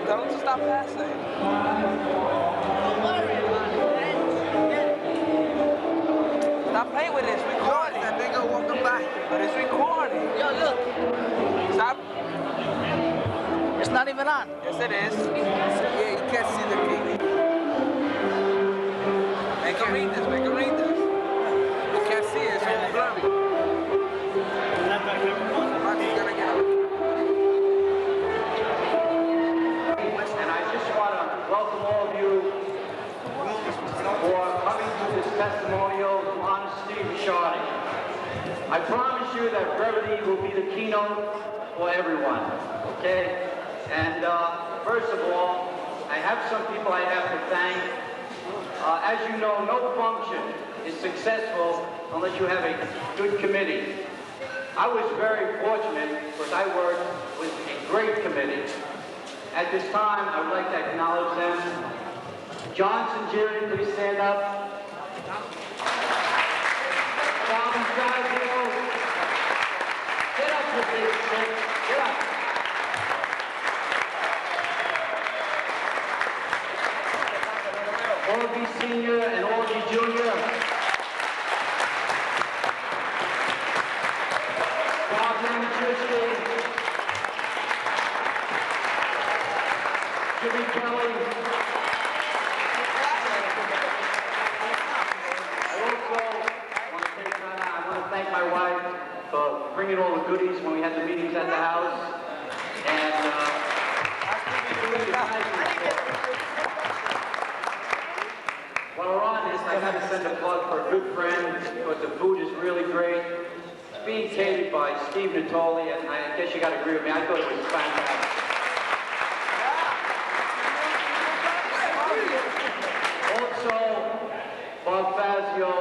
Tell him to stop passing. Don't worry about it. Stop playing with it. It's recording. That nigga walking by. But it's recording. Yo, look. Stop. It's not even on. Yes, it is. Yeah, you can't see the king. Make him read this. Make him read this. You can't see it. It's all blurry. Monty's gonna get it. And I just want to welcome all of you for coming to this testimonial of honesty and sharding. I promise you that brevity will be the keynote for everyone, okay? And first of all, I have some people I have to thank. As you know, no function is successful unless you have a good committee. I was very fortunate because I worked with a great committee. At this time, I would like to acknowledge them. Johnson, Jerry, please stand up. Robin, get up, you big stick. Get up. Orby Senior and Orby Junior. Bob Ramachewski. Jimmy Kelly. I also want to take time out. I want to thank my wife for bringing all the goodies when we had the meetings at the house. And while we're on this, I got to send a plug for a good friend because the food is really great. It's being catered by Steve Natoli, and I guess you got to agree with me. I thought it was fantastic. Also, Bob Fazio,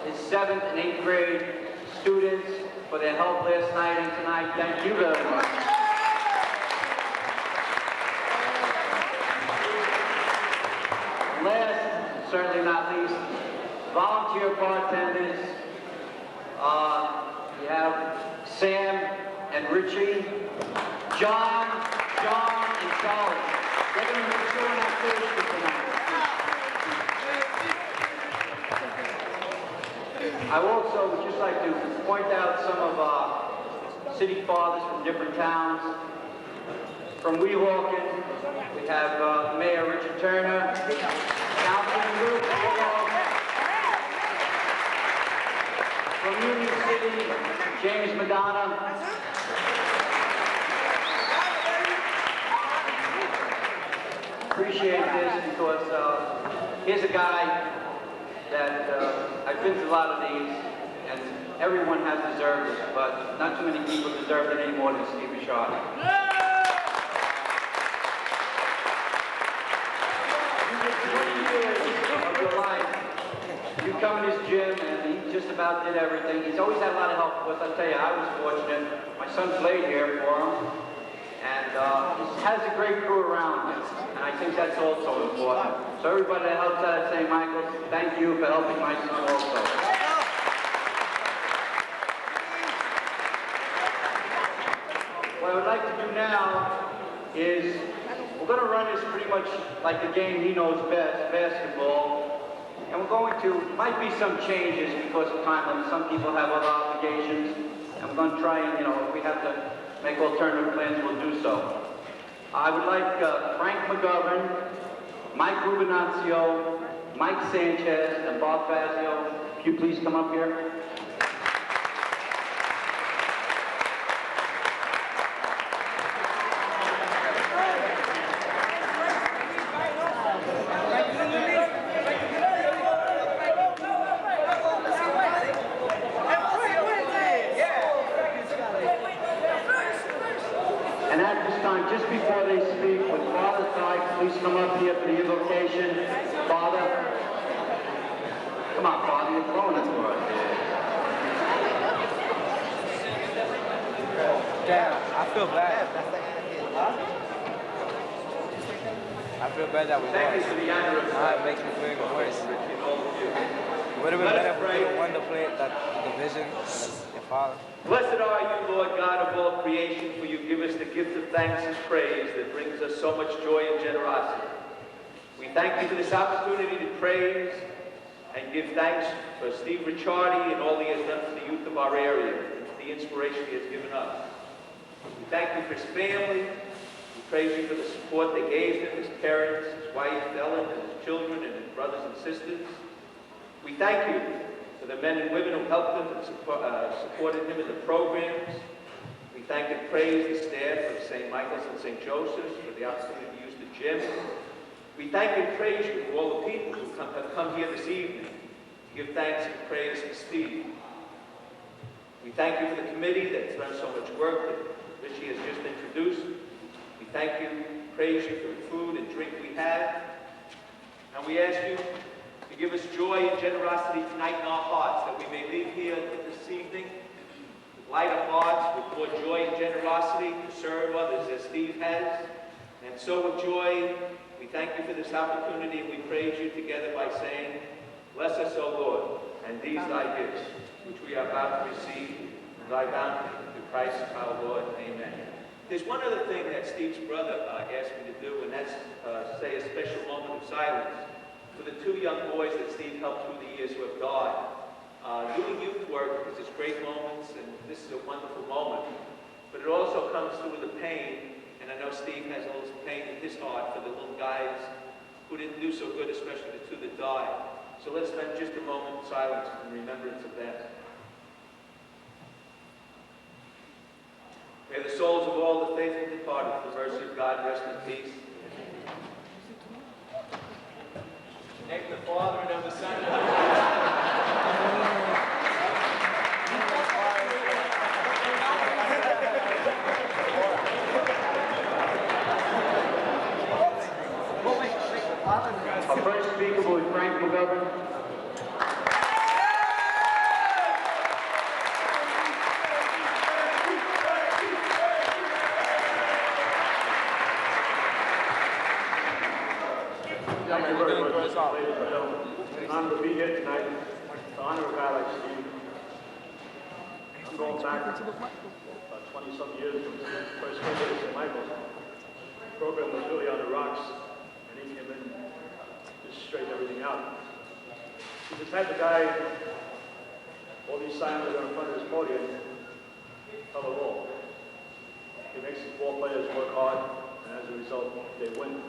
his 7th and 8th grade students for their help last night and tonight. Thank you very much. Last, certainly not least, volunteer bartenders. We have Sam and Richie, John, and Charlie. They're going to be showing our faces tonight. I also would just like to point out some of our city fathers from different towns. From Weehawken, we have Mayor Richard Turner, Councilman Luke Hall. From Union City, James Madonna. Appreciate this because here's a guy that I've been to a lot of these, and everyone has deserved it, but not too many people deserve it any more than Steve Bouchard. You did 20 years of your life. You come in this gym, and he just about did everything. He's always had a lot of help with us. I'll tell you, I was fortunate. My son played here for him, and he has a great crew around him, and I think that's also important. So everybody that helps out at St. Michael's, thank you for helping my son also. What I would like to do now is, we're going to run this pretty much like the game he knows best, basketball. And we're going to, might be some changes because of time limit. Some people have other obligations. And we're going to try and, if we have to make alternative plans, we'll do so. I would like Frank McGovern, Mike Rubinazio, Mike Sanchez, and Bob Fazio. If you please come up here. And at this time, just before they speak, would Father Ty please come up here for the invocation? Father? Come on, Father, you're throwing it for us. Damn, I feel bad. I feel bad that we Thank you lost. for the honor of It makes me feel even worse. It would have been better if we could have won the division. If Father. Blessed are you, Lord God of all creation, for you give us the gift of thanks and praise that brings us so much joy and generosity. We thank you for this opportunity to praise and give thanks for Steve Ricciardi and all he has done for the youth of our area and for the inspiration he has given us. We thank you for his family. We praise you for the support they gave him, his parents, his wife, Ellen, and his children, and his brothers and sisters. We thank you for the men and women who helped him and supported him in the programs. We thank and praise the staff of St. Michael's and St. Joseph's for the opportunity to use the gym. We thank and praise you for all the people who have come here this evening to give thanks and praise to Steve. We thank you for the committee that's done so much work that Richie has just introduced. We thank you, praise you for the food and drink we had. And we ask you to give us joy and generosity tonight in our hearts, that we may leave here this evening with lighter hearts, with more joy and generosity to serve others as Steve has. And so with joy, we thank you for this opportunity, and we praise you together by saying, bless us, O Lord, and these thy gifts, which we are about to receive, in thy bounty, through Christ our Lord. Amen. There's one other thing that Steve's brother asked me to do, and that's say a special moment of silence for the two young boys that Steve helped through the years who have died. Doing youth work is just great moments, and this is a wonderful moment, but it also comes through the pain. And I know Steve has a little pain in his heart for the little guys who didn't do so good, especially the two that died. So let's spend just a moment in silence in remembrance of them. May the souls of all the faithful departed, for the mercy of God, rest in peace. In the name of the Father, and of the Son, and of the Holy Spirit. Our first speaker will be Frank McGovern. Thank you very much, ladies and gentlemen. It's an honor to be here tonight. It's the honor of a guy like Steve. I'm going back about 20-some years from the first came to St. Michael's. The program was really on the rocks, and he came in just straighten everything out. He's the type of guy, all these signs that are in front of his podium tell it all. He makes his ball players work hard, and as a result, they win.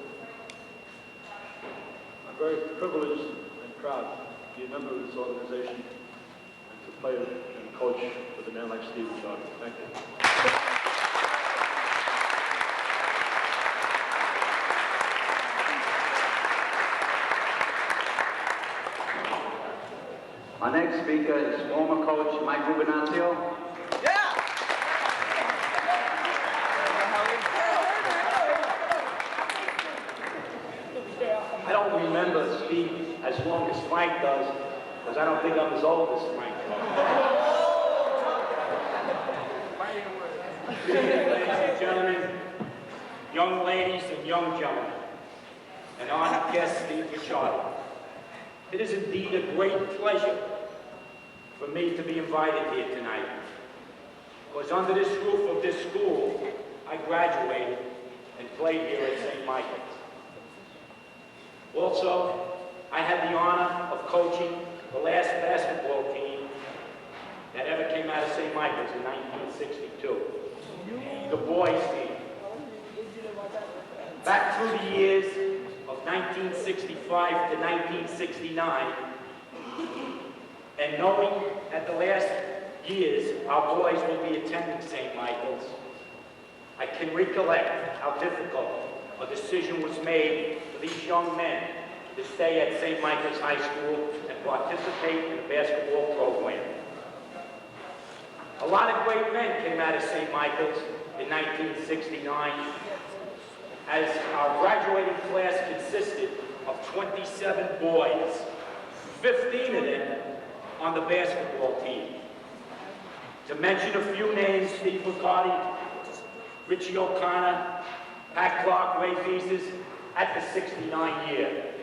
I'm very privileged and proud to be a member of this organization and to play and coach with a man like Steve Ricciardi. Thank you. Our next speaker is former coach Mike Rubinazio. Yeah! I don't remember Steve as long as Frank does, because I don't think I'm as old as Frank. Good evening, ladies and gentlemen, young ladies and young gentlemen, and honored guest Steve Ricciardi. It is indeed a great pleasure for me to be invited here tonight, because under this roof of this school, I graduated and played here at St. Michael's. Also, I had the honor of coaching the last basketball team that ever came out of St. Michael's in 1962, the boys team. Back through the years of 1965 to 1969, and knowing that the last years our boys will be attending St. Michael's, I can recollect how difficult a decision was made for these young men to stay at St. Michael's High School and participate in the basketball program. A lot of great men came out of St. Michael's in 1969, as our graduating class consisted of 27 boys, 15 of them on the basketball team. To mention a few names: Steve Ricciardi, Richie O'Connor, Pat Clark, Ray Pieces, at the 69 year.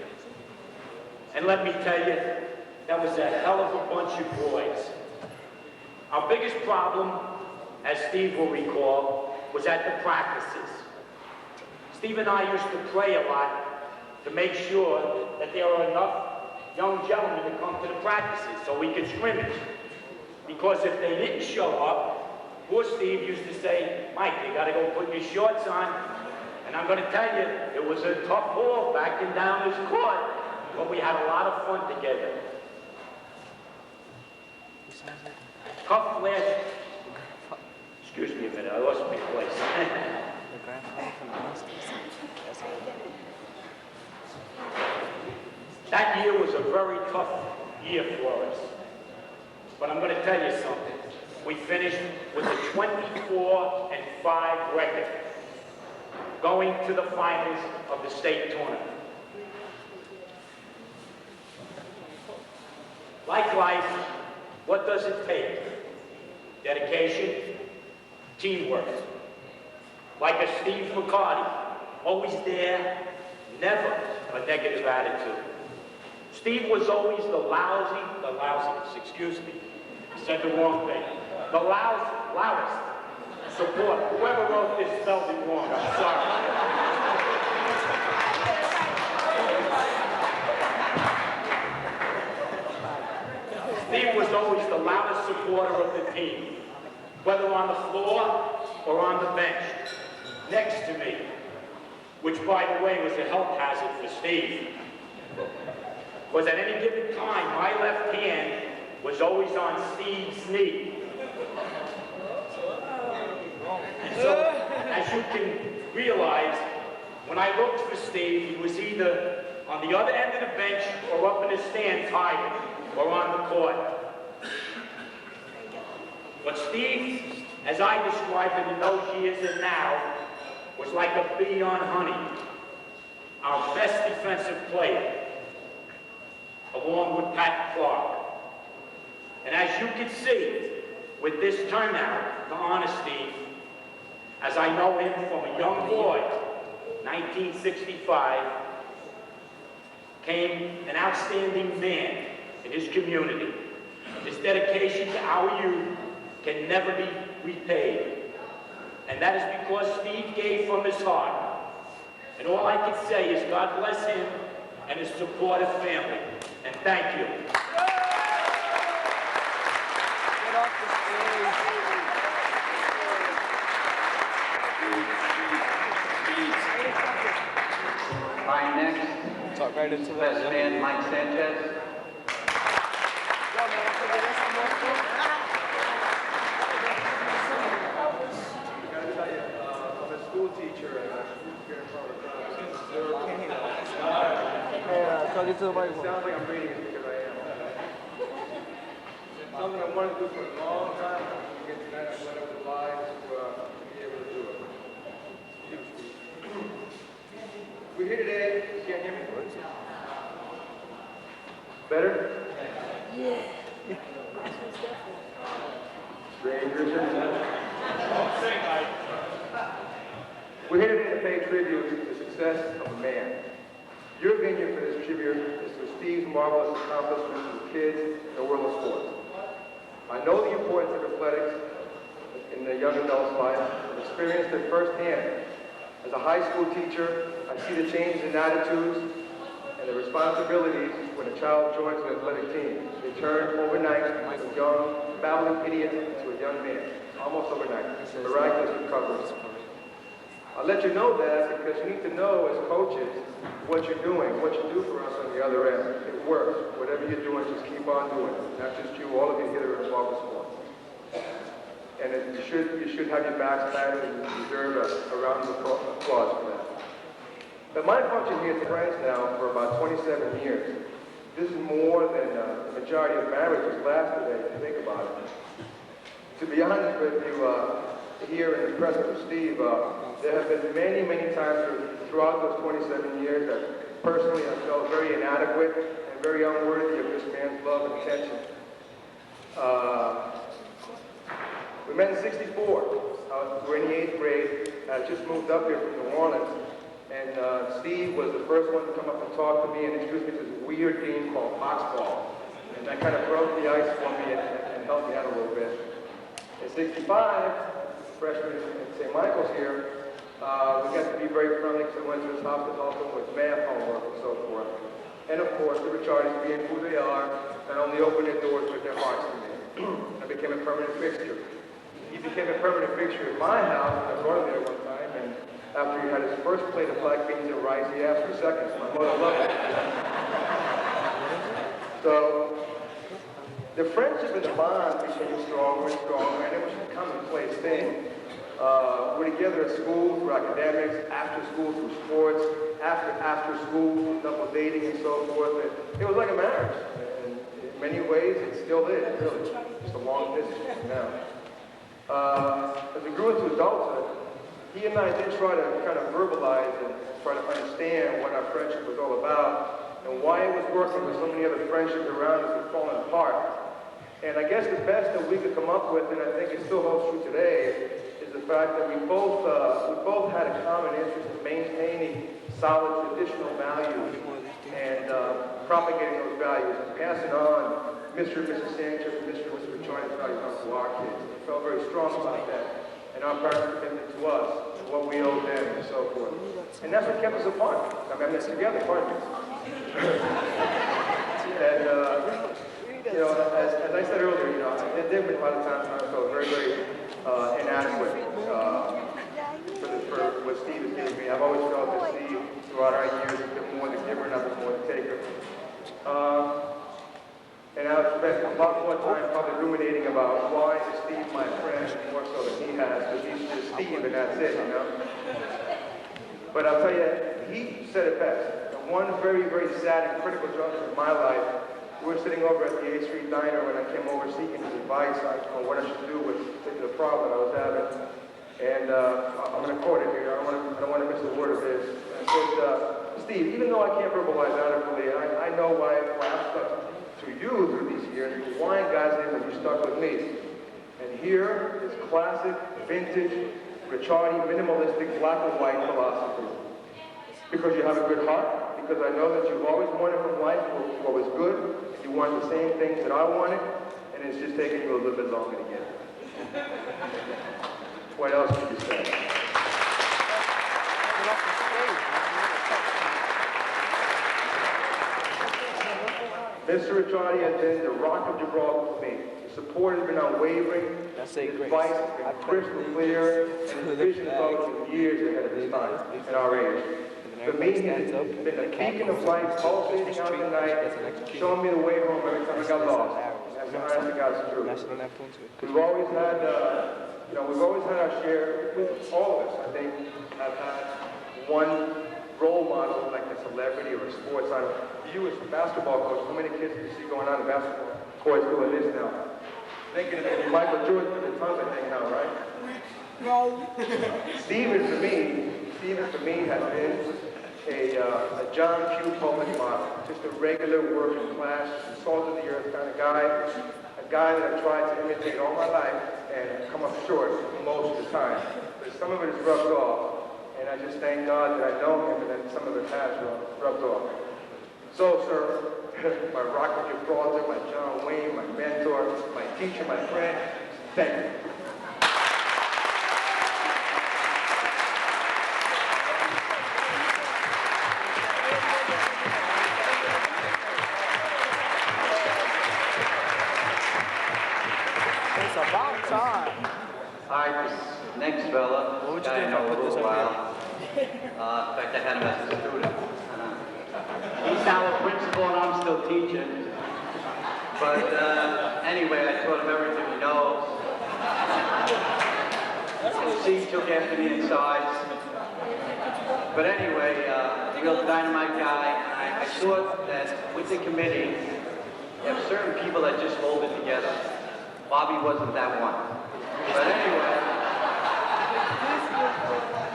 And let me tell you, that was a hell of a bunch of boys. Our biggest problem, as Steve will recall, was at the practices. Steve and I used to pray a lot to make sure that there were enough young gentlemen to come to the practices so we could scrimmage. Because if they didn't show up, poor Steve used to say, Mike, you gotta go put your shorts on. And I'm gonna tell you, it was a tough ball back and down this court, but we had a lot of fun together. Tough last... Excuse me a minute, I lost my place. That year was a very tough year for us. But I'm going to tell you something. We finished with a 24-5 record, going to the finals of the state tournament. Like life, what does it take? Dedication, teamwork. Like a Steve McCarty, always there, never a negative attitude. Steve was always the lousy, excuse me, I said the wrong thing, the loudest support. Whoever wrote this spelled it wrong, I'm sorry. Steve was always the loudest supporter of the team, whether on the floor or on the bench, next to me, which, by the way, was a health hazard for Steve. Because at any given time, my left hand was always on Steve's knee. And so, as you can realize, when I looked for Steve, he was either on the other end of the bench or up in the stands hiding, or on the court. But Steve, as I described him in those years and now, was like a bee on honey, our best defensive player, along with Pat Clark. And as you can see, with this turnout to honor Steve, as I know him from a young boy, 1965, came an outstanding man in his community. His dedication to our youth can never be repaid. And that is because Steve gave from his heart. And all I can say is God bless him and his supportive family. And thank you. My next Talk right into that. best man, Mike Sanchez. I'm a school teacher and I'm here in front of the crowd. Talk into the It microphone. sounds like I'm reading it because I am. Something I wanted to do for a long time. Again, tonight I went over the lines to be able to do it. We're here today. You can't hear me? Better? Yeah. Strangers. We're here today to pay tribute to the success of a man. Your venue for this tribute is for Steve's marvelous accomplishments with kids in the world of sports. I know the importance of athletics in the young adult's life. I've experienced it firsthand. As a high school teacher, I see the changes in attitudes and the responsibilities when a child joins an athletic team. They turn overnight from a young, babbling idiot to a young man. Almost overnight. Miraculous recovery. I'll let you know that because you need to know as coaches what you're doing, what you do for us on the other end. It works. Whatever you're doing, just keep on doing it. Not just you, all of you here are involved with sports. And you should have your backs patted and you deserve a round of applause for that. But my function here at France now for about 27 years. This is more than the majority of marriages last today, if you think about it. To be honest with you, here in the presence of Steve, there have been many, many times throughout those 27 years that personally I felt very inadequate and very unworthy of this man's love and attention. We met in '64. We're in the 8th grade. I just moved up here from New Orleans, and Steve was the first one to come up and talk to me and introduce me to this weird game called box ball. And that kind of broke the ice for me and helped me out a little bit. In '65, freshman at St. Michael's here, we got to be very friendly because I went to his house to help him with math homework and so forth. And of course, the Ricciardis, being who they are, not only opened their doors with their hearts to me. I became a permanent fixture. He became a permanent fixture in my house. I brought him there one time, and after he had his first plate of black beans and rice, he asked for seconds. My mother loved it. So, the friendship and the bond became stronger and stronger, and it was a commonplace thing. We're together at school through academics, after school through sports, after school, double dating and so forth. And it was like a marriage. And in many ways, it still is, really. Just a long distance now. As we grew into adulthood, he and I did try to kind of verbalize and try to understand what our friendship was all about and why it was working with so many other friendships around us that falling apart. And I guess the best that we could come up with, and I think it still holds true today, is the fact that we both had a common interest in maintaining solid traditional values and propagating those values and passing on Mr. and Mrs. Sanchez and Mr. and Mrs. Ricciardi's values on to our kids. We felt very strong about that. And our parents' commitment to us, and what we owe them, and so forth. And that's what kept us apart. I mean, it's together, pardon me. And, you know, as I said earlier, you know, there have been a lot of times when I felt very, very inadequate for what Steve has given me. I've always felt that Steve, throughout our years, has been more the giver, not more the taker. And I've spent a lot more time probably ruminating about why is Steve my friend more so than he has, because he's just Steve and that's it, you know? But I'll tell you, he said it best. At one very, very sad and critical juncture in my life, we were sitting over at the 8th Street Diner when I came over seeking his advice on what I should do with a particular problem that I was having. And I'm going to quote it here. I don't want to miss a word of this. I said, Steve, even though I can't verbalize adequately, I know why I've stuck to you through these years, why in God's name have you stuck with me? And here is classic, vintage, Ricciardi, minimalistic, black and white philosophy. Because you have a good heart, because I know that you've always wanted from life what was good, and you want the same things that I wanted, and it's just taking you a little bit longer to get it. What else could you say? Mr. Ricciardi has been the rock of Gibraltar for me. His support has been unwavering. His advice has been crystal clear, and his vision has always been years ahead of his time and our age. For me, he's been a beacon of light, pulsating out in the night, showing me the way home every time I got lost. That's the honest to God's truth. We've always had, we've always had our share with all of us. I think I've had one role model, like a celebrity or a sports idol. You as a basketball coach, how many kids do you see going on in basketball courts doing this now? Thinking of Michael Jordan with the tongue hanging out, right? No. Steven for me has been a John Q. Public model, just a regular working class, salt of the earth kind of guy, a guy that I've tried to imitate all my life and come up short most of the time. But some of it is rubbed off, and I just thank God that I know him and that some of it has rubbed off. So, sir, my rock of Gibraltar, my John Wayne, my mentor, my teacher, my friend, thank you. It's about time. All right, this next fella, What would this you guy do I if I know a put this little up while. In fact, I had him as a student. He's now a principal and I'm still teaching. But anyway, I taught him everything he knows. C took after the insides. But anyway, real dynamite guy. And I thought that with the committee, you have certain people that just hold it together. Bobby wasn't that one. But anyway,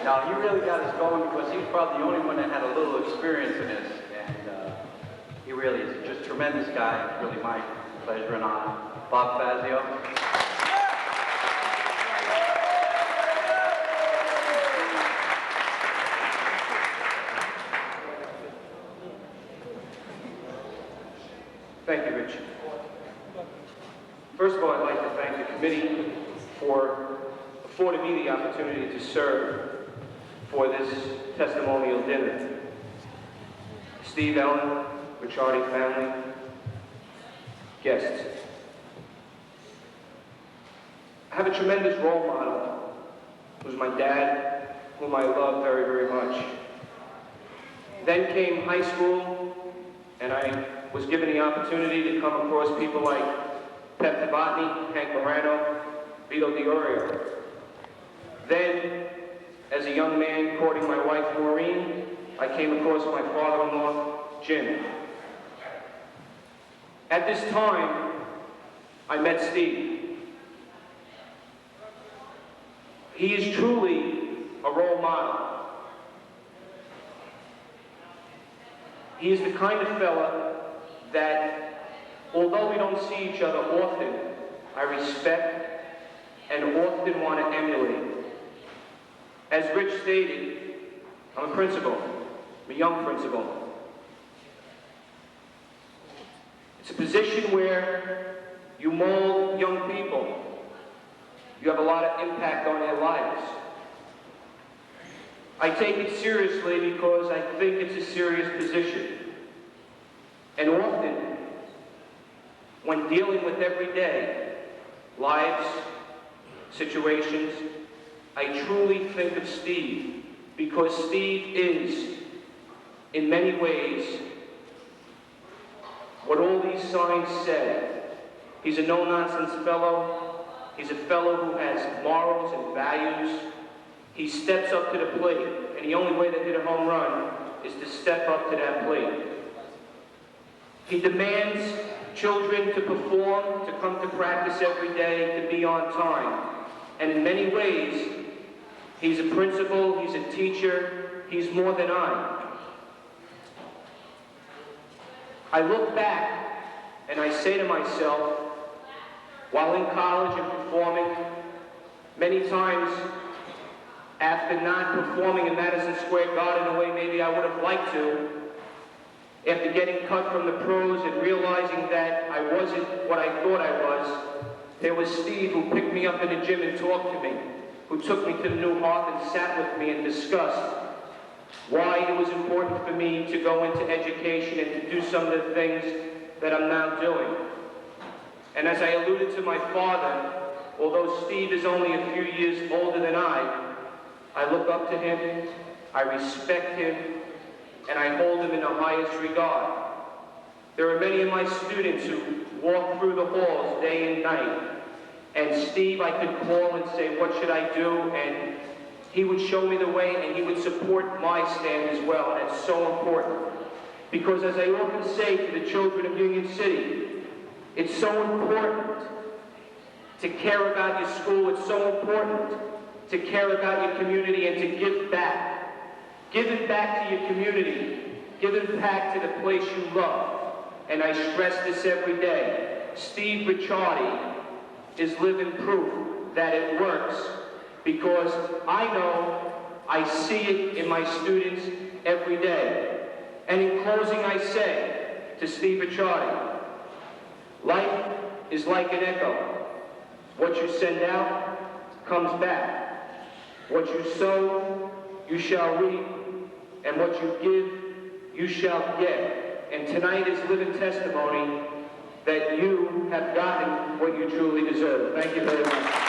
no, he really got us going because he was probably the only one that had a little experience in this. And he really is just a tremendous guy. It's really my pleasure and honor. Bob Fazio. Thank you, Rich. First of all, I'd like to thank the committee for affording me the opportunity to serve for this testimonial dinner. Steve, Ellen, Ricciardi family, guests. I have a tremendous role model, who's my dad, whom I love very, very much. Then came high school, and I was given the opportunity to come across people like Pep Novotny, Hank Morano, Vito D'Orio. Then, as a young man courting my wife Maureen, I came across my father-in-law, Jim. At this time, I met Steve. He is truly a role model. He is the kind of fella that, although we don't see each other often, I respect and often want to emulate. As Rich stated, I'm a principal. I'm a young principal. It's a position where you mold young people. You have a lot of impact on their lives. I take it seriously because I think it's a serious position. And often, when dealing with everyday lives, situations, I truly think of Steve, because Steve is, in many ways, what all these signs say. He's a no-nonsense fellow. He's a fellow who has morals and values. He steps up to the plate, and the only way to hit a home run is to step up to that plate. He demands children to perform, to come to practice every day, to be on time. And in many ways, he's a principal, he's a teacher, he's more than I. I look back and I say to myself, while in college and performing, many times after not performing in Madison Square Garden the way maybe I would have liked to, after getting cut from the pros and realizing that I wasn't what I thought I was, there was Steve who picked me up in the gym and talked to me, who took me to the New Hearth and sat with me and discussed why it was important for me to go into education and to do some of the things that I'm now doing. And as I alluded to my father, although Steve is only a few years older than I look up to him, I respect him, and I hold him in the highest regard. There are many of my students who walk through the halls day and night, and Steve I could call and say, what should I do? And he would show me the way, and he would support my stand as well, and it's so important. Because as I often say to the children of Union City, it's so important to care about your school, it's so important to care about your community and to give back. Giving back to your community, giving back to the place you love. And I stress this every day. Steve Ricciardi is living proof that it works, because I know I see it in my students every day. And in closing, I say to Steve Ricciardi, life is like an echo. What you send out comes back. What you sow, you shall reap. And what you give, you shall get. And tonight is living testimony that you have gotten what you truly deserve. Thank you very much.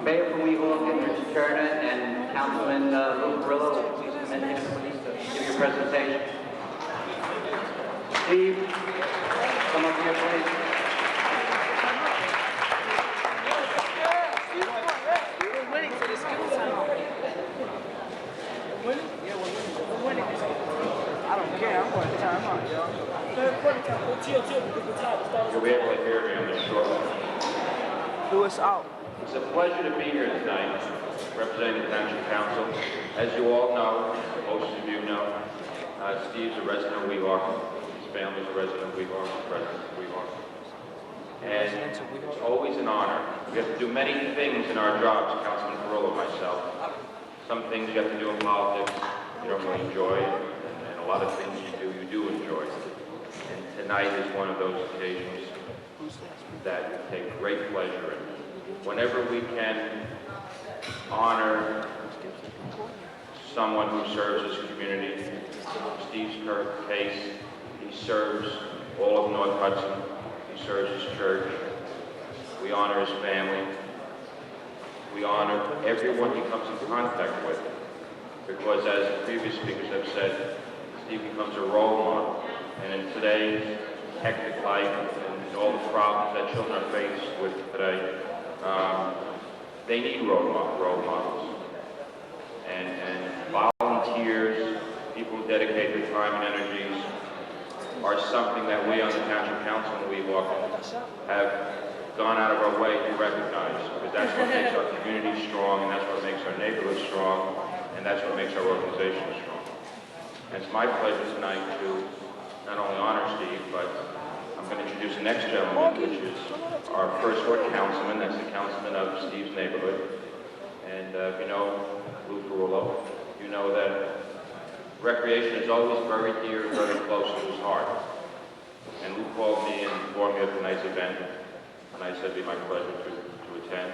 Mayor from Weehawken, Richard Turner, and Councilman Lou Perillo, please come in here, please, to give your presentation. Steve, come up here, please. We're winning for this game. Winning? Yeah, we're winning this game. I don't care. I'm going to time out, y'all. You'll be able to hear me on this short one. Do us out. It's a pleasure to be here tonight, representing the Township Council. As you all know, most of you know, Steve's a resident of Weehawken. His family's a resident of Weehawken, president of Weehawken. And it's always an honor. We have to do many things in our jobs, Councilman Carrillo and myself. Some things you have to do in politics you don't really enjoy, and a lot of things you do enjoy. And tonight is one of those occasions that we take great pleasure in. Whenever we can honor someone who serves his community, Steve's case, he serves all of North Hudson, he serves his church, we honor his family, we honor everyone he comes in contact with, because as the previous speakers have said, Steve becomes a role model, and in today's hectic life and all the problems that children are faced with today, they need role models. And volunteers, people who dedicate their time and energies, are something that we on the Township Council and we often have gone out of our way to recognize, because that's what makes our community strong, and that's what makes our neighborhood strong, and that's what makes our organization strong. And it's my pleasure tonight to not only honor Steve, but I'm going to introduce the next gentleman, which is our first ward councilman. That's the councilman of Steve's neighborhood. And if you know Lou Carrillo, you know that recreation is always very dear and very close to his heart. And Lou called me and informed me of tonight's event, and I said it'd be my pleasure to attend.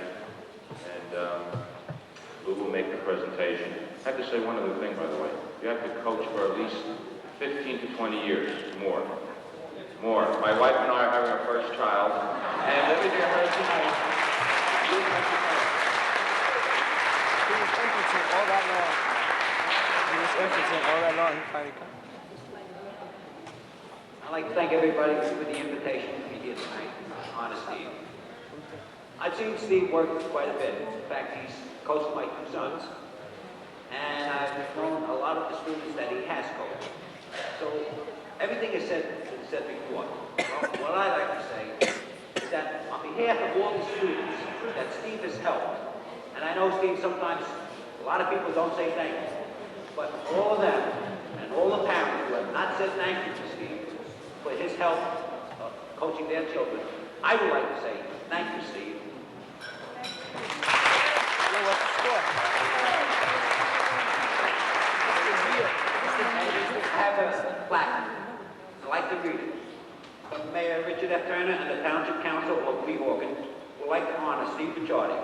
And Lou will make the presentation. I have to say one other thing, by the way. You have to coach for at least 15 to 20 years, more. My wife and I are having our first child, and everything I heard tonight, He was impotent all that long. He was impotent all that long. He finally come. I'd like to thank everybody for the invitation to be here tonight. Honor Steve. I've seen Steve work quite a bit. In fact, he's coached my two sons. And I've known a lot of the students that he has coached. So everything is said before. Well, what I like to say is that on behalf of all the students that Steve has helped, and I know, Steve, sometimes a lot of people don't say thank you, but all of them and all the parents who have not said thank you to Steve for his help coaching their children, I would like to say thank you, Steve. What's the score? I have a plaque. I'd like to read it. Mayor Richard F. Turner and the Township Council of Weehawken would like to honor Steve Pichardi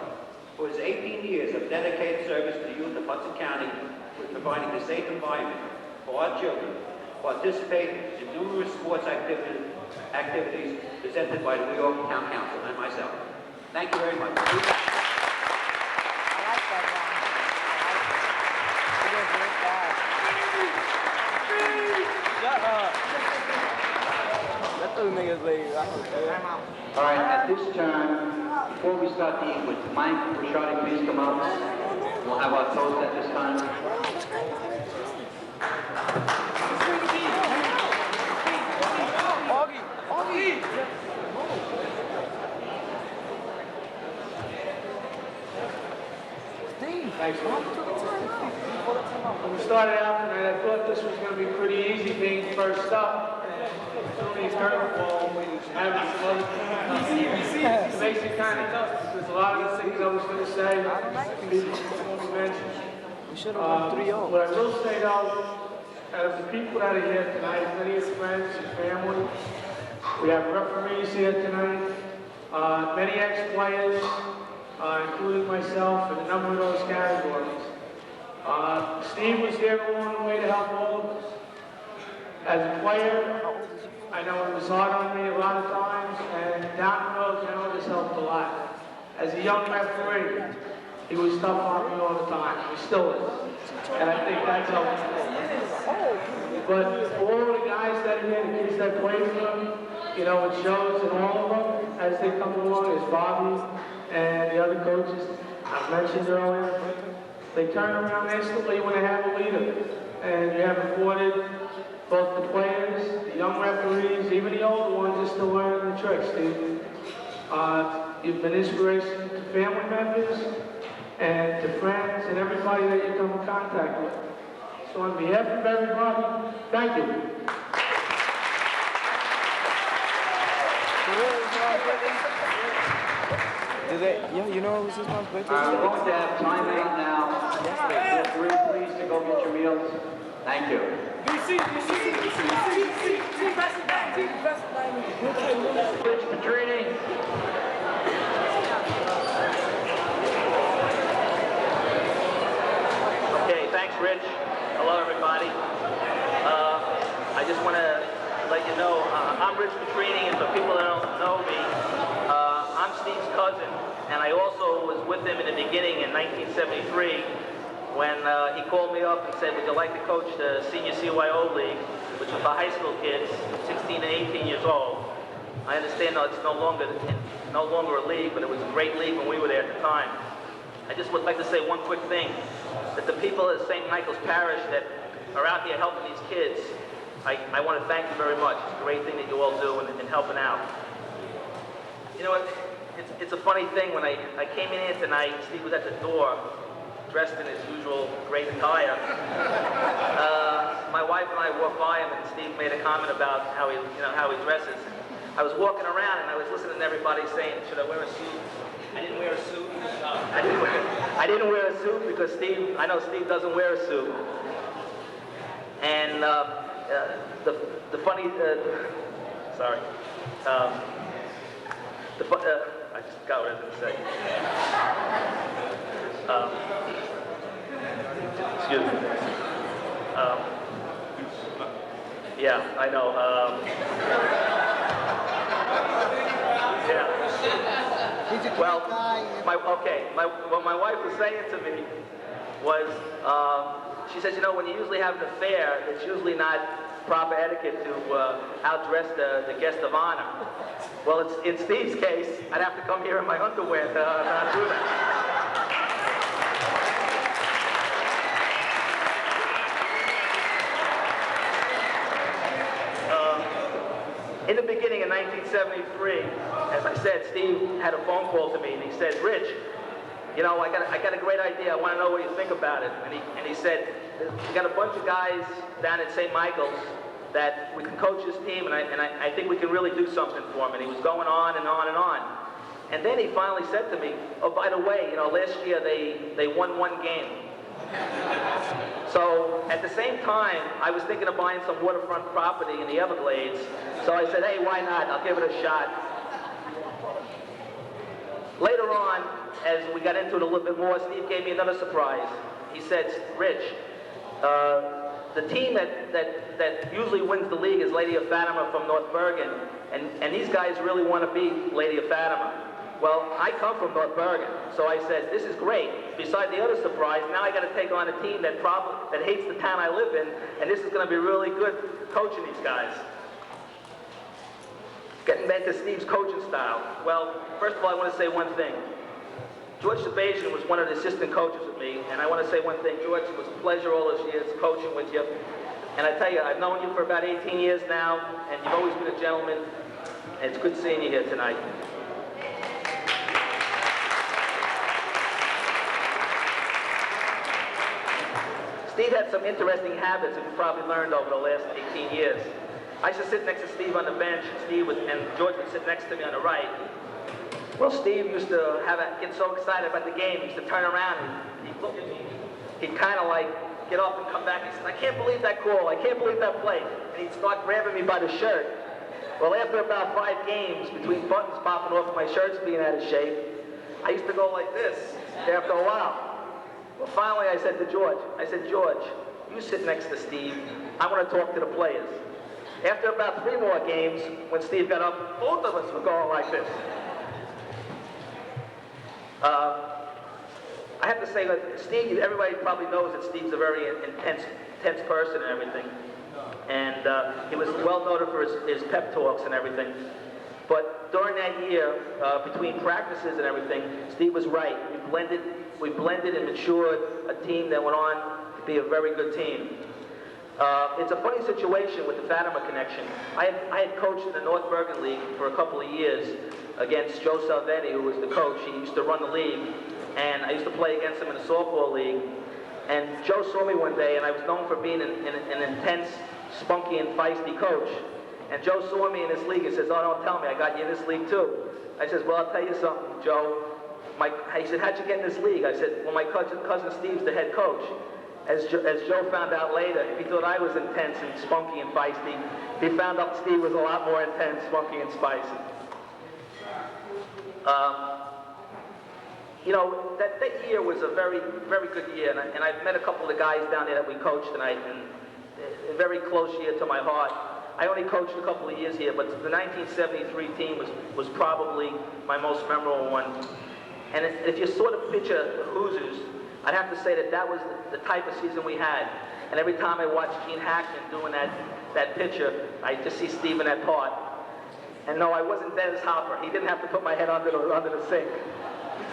for his 18 years of dedicated service to the youth of Hudson County with providing a safe environment for our children, participate in numerous sports activities presented by the Weehawken Town Council and myself. Thank you very much. I like that one. He was very fast. Shut up. Let those niggas leave. All right, at this time, before we start the English, Mike Pichardi, please come up. We'll have our toast at this time. Augie! Steve! Thanks, man. When we started out tonight, I thought this was going to be pretty easy being first up. Tony curveball, having some other things. It makes it kind of tough. There's a lot of things I was going to say. People mentioned. We should have won 3-0. What I will say though, out of the people that are here tonight, many of friends and family, we have referees here tonight, many ex-players, including myself, in a number of those categories. Steve was there along the way to help all of us. As a player, I know it was hard on me a lot of times, and down the road, I know this helped a lot. As a young referee, he was tough on me all the time. He still is. And I think that's helped. But for all the guys that are here, the kids that play for him, you know, it shows in all of them as they come along, as Bobby and the other coaches I mentioned earlier. They turn around instantly when they have a leader. And you have afforded both the players, the young referees, even the older ones are still learning the tricks, Steve. You've been inspiration to family members and to friends and everybody that you come in contact with. So on behalf of everybody, thank you. mom's birthday? Do they? Yeah, you know it was his mom's birthday. We're going to have timeout now. Feel free, please, to go get your meals. Thank you. Rich Petrini. Okay, thanks, Rich. Hello, everybody. I just want to let you know, I'm Rich Petrini, and for people that don't know me, I'm Steve's cousin, and I also was with him in the beginning in 1973 when he called me up and said, would you like to coach the Senior CYO League, which was for high school kids, 16 to 18 years old. I understand that it's no longer a league, but it was a great league when we were there at the time. I just would like to say one quick thing, that the people at St. Michael's Parish that are out here helping these kids, I want to thank you very much. It's a great thing that you all do in helping out. You know what, it's a funny thing, when I came in here tonight, Steve was at the door, dressed in his usual great attire. My wife and I walked by him, and Steve made a comment about how he dresses. I was walking around and I was listening to everybody saying, should I wear a suit? I didn't wear a suit. I didn't wear a suit because I know Steve doesn't wear a suit. And the funny, sorry. I just got what I was going to say. Excuse me. Yeah, I know. Yeah. Well, what my wife was saying to me was, she says, you know, when you usually have an affair, it's usually not proper etiquette to outdress the guest of honor. Well, in Steve's case, I'd have to come here in my underwear to not do that. In the beginning of 1973, as I said, Steve had a phone call to me, and he said, Rich, you know, I got a great idea. I want to know what you think about it. And he said, we got a bunch of guys down at St. Michael's that we can coach this team, and I think we can really do something for them. And he was going on and on and on. And then he finally said to me, oh, by the way, you know, last year they won one game. So at the same time, I was thinking of buying some waterfront property in the Everglades. So I said, hey, why not? I'll give it a shot. Later on, as we got into it a little bit more, Steve gave me another surprise. He said, Rich, the team that usually wins the league is Lady of Fatima from North Bergen, and these guys really want to beat Lady of Fatima. Well, I come from North Bergen, so I said, this is great. Besides the other surprise, now I got to take on a team that hates the town I live in, and this is going to be really good coaching these guys. Getting back to Steve's coaching style. Well, first of all, I want to say one thing. George Sebastian was one of the assistant coaches with me, and I want to say one thing. George, it was a pleasure all those years coaching with you. And I tell you, I've known you for about 18 years now, and you've always been a gentleman, and it's good seeing you here tonight. Steve had some interesting habits that we probably learned over the last 18 years. I used to sit next to Steve on the bench, and George would sit next to me on the right. Well, Steve used to get so excited about the game, he used to turn around and he'd look at me. He'd kind of like get up and come back. He said, I can't believe that call. I can't believe that play. And he'd start grabbing me by the shirt. Well, after about 5 games, between buttons popping off and my shirts being out of shape, I used to go like this after a while. Well, finally I said to George, George, you sit next to Steve. I want to talk to the players. After about 3 more games, when Steve got up, both of us were going like this. I have to say that Steve, everybody probably knows that Steve's a very intense person and everything. And he was well noted for his pep talks and everything. But during that year, between practices and everything, Steve was right. We blended and matured a team that went on to be a very good team. It's a funny situation with the Fatima connection. I had coached in the North Bergen League for a couple of years against Joe Salvetti, who was the coach. He used to run the league, and I used to play against him in the softball league. And Joe saw me one day, and I was known for being an intense, spunky, and feisty coach. And Joe saw me in this league and says, "Oh, don't tell me, I got you in this league too." I says, "Well, I'll tell you something, Joe." He said, "How'd you get in this league?" I said, "Well, my cousin Steve's the head coach." As Joe found out later, if he thought I was intense and spunky and feisty, he found out Steve was a lot more intense, spunky, and spicy. You know, that year was a very, very good year, and I've met a couple of the guys down there that we coached tonight, and a very close year to my heart. I only coached a couple of years here, but the 1973 team was probably my most memorable one. And if you sort of picture the Hoosiers, I'd have to say that was the type of season we had. And every time I watch Gene Hackman doing that picture, I just see Steve in that part. And no, I wasn't Dennis Hopper. He didn't have to put my head under the sink.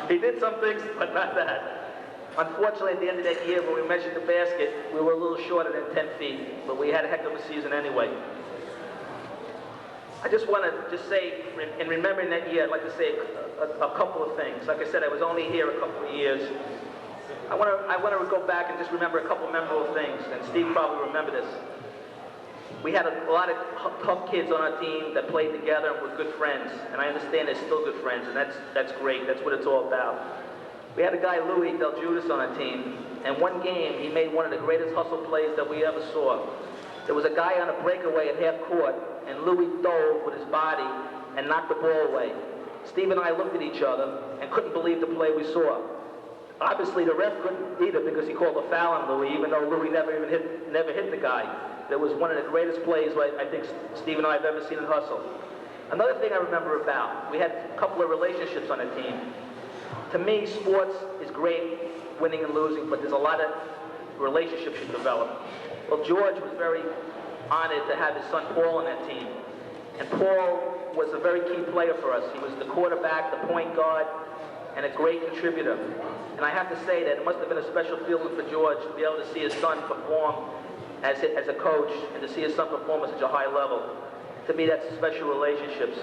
He did some things, but not that. Unfortunately, at the end of that year, when we measured the basket, we were a little shorter than 10 feet, but we had a heck of a season anyway. I just want to say, in remembering that year, I'd like to say a couple of things. Like I said, I was only here a couple of years. I want to go back and just remember a couple memorable things, and Steve probably remember this. We had a lot of tough kids on our team that played together and were good friends, and I understand they're still good friends, and that's great. That's what it's all about. We had a guy, Louis Del Judas, on our team, and one game he made one of the greatest hustle plays that we ever saw. There was a guy on a breakaway at half court, and Louis dove with his body and knocked the ball away. Steve and I looked at each other and couldn't believe the play we saw. Obviously, the ref couldn't either because he called a foul on Louis, even though Louis never hit the guy. That was one of the greatest plays I think Steve and I have ever seen in hustle. Another thing I remember about, we had a couple of relationships on the team. To me, sports is great, winning and losing, but there's a lot of relationships you develop. Well, George was very honored to have his son Paul on that team. And Paul was a very key player for us. He was the quarterback, the point guard, and a great contributor. And I have to say that it must have been a special feeling for George to be able to see his son perform as a coach and to see his son perform at such a high level. To me, that's special relationships.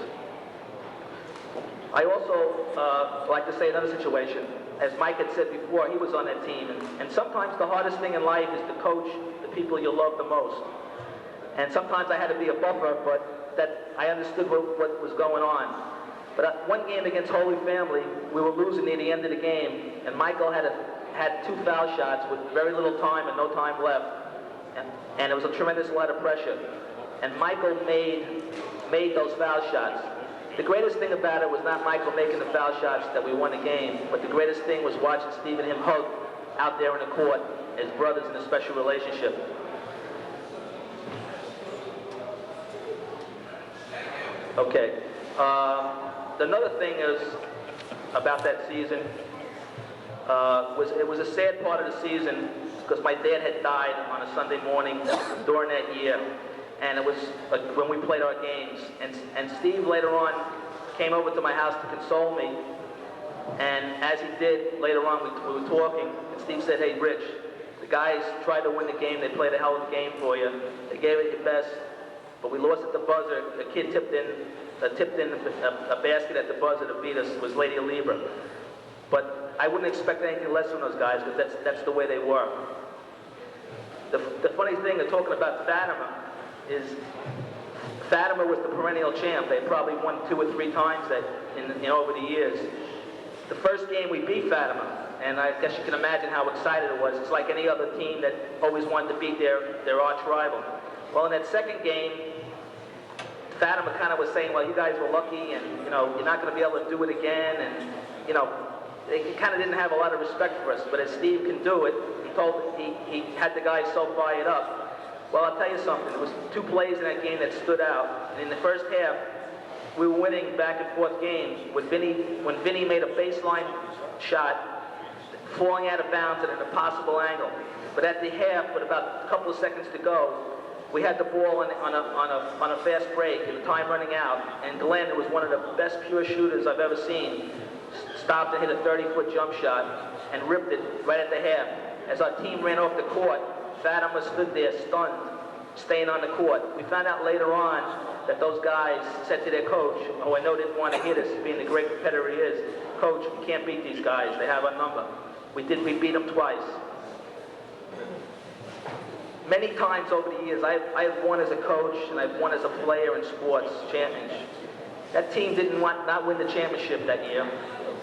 I also like to say another situation. As Mike had said before, he was on that team. And sometimes the hardest thing in life is to coach the people you love the most. And sometimes I had to be a buffer, but that I understood what was going on. But one game against Holy Family, we were losing near the end of the game, and Michael had 2 foul shots with very little time and no time left. And it was a tremendous lot of pressure. And Michael made those foul shots. The greatest thing about it was not Michael making the foul shots that we won the game, but the greatest thing was watching Steve and him hug out there in the court as brothers in a special relationship. Okay. Another thing is about that season it was a sad part of the season because my dad had died on a Sunday morning during that year, and it was when we played our games. And Steve later on came over to my house to console me, and as he did later on, we were talking, and Steve said, "Hey, Rich, the guys tried to win the game. They played a hell of a game for you. They gave it your best, but we lost at the buzzer. The kid tipped in a basket at the buzzer to beat us. Was Lady Libra. But I wouldn't expect anything less from those guys because that's the way they were." The funny thing of talking about Fatima is Fatima was the perennial champ. They probably won 2 or 3 times over the years. The first game we beat Fatima, and I guess you can imagine how excited it was. It's like any other team that always wanted to beat their arch rival. Well, in that second game, Fatima kind of was saying, "Well, you guys were lucky, and you're not going to be able to do it again." And they kind of didn't have a lot of respect for us. But as Steve can do it, he had the guys so fired up. Well, I'll tell you something. There was 2 plays in that game that stood out. And in the first half, we were winning back and forth games when Vinny made a baseline shot, falling out of bounds at an impossible angle. But at the half, with about a couple of seconds to go, we had the ball on a fast break and the time running out. And Glenn, who was one of the best pure shooters I've ever seen, stopped and hit a 30-foot jump shot and ripped it right at the half. As our team ran off the court, Fatima stood there stunned, staying on the court. We found out later on that those guys said to their coach, who I know didn't want to hit us, being the great competitor he is, "Coach, we can't beat these guys. They have our number." We beat them twice. Many times over the years, I have won as a coach and I've won as a player in sports championship. That team didn't not win the championship that year.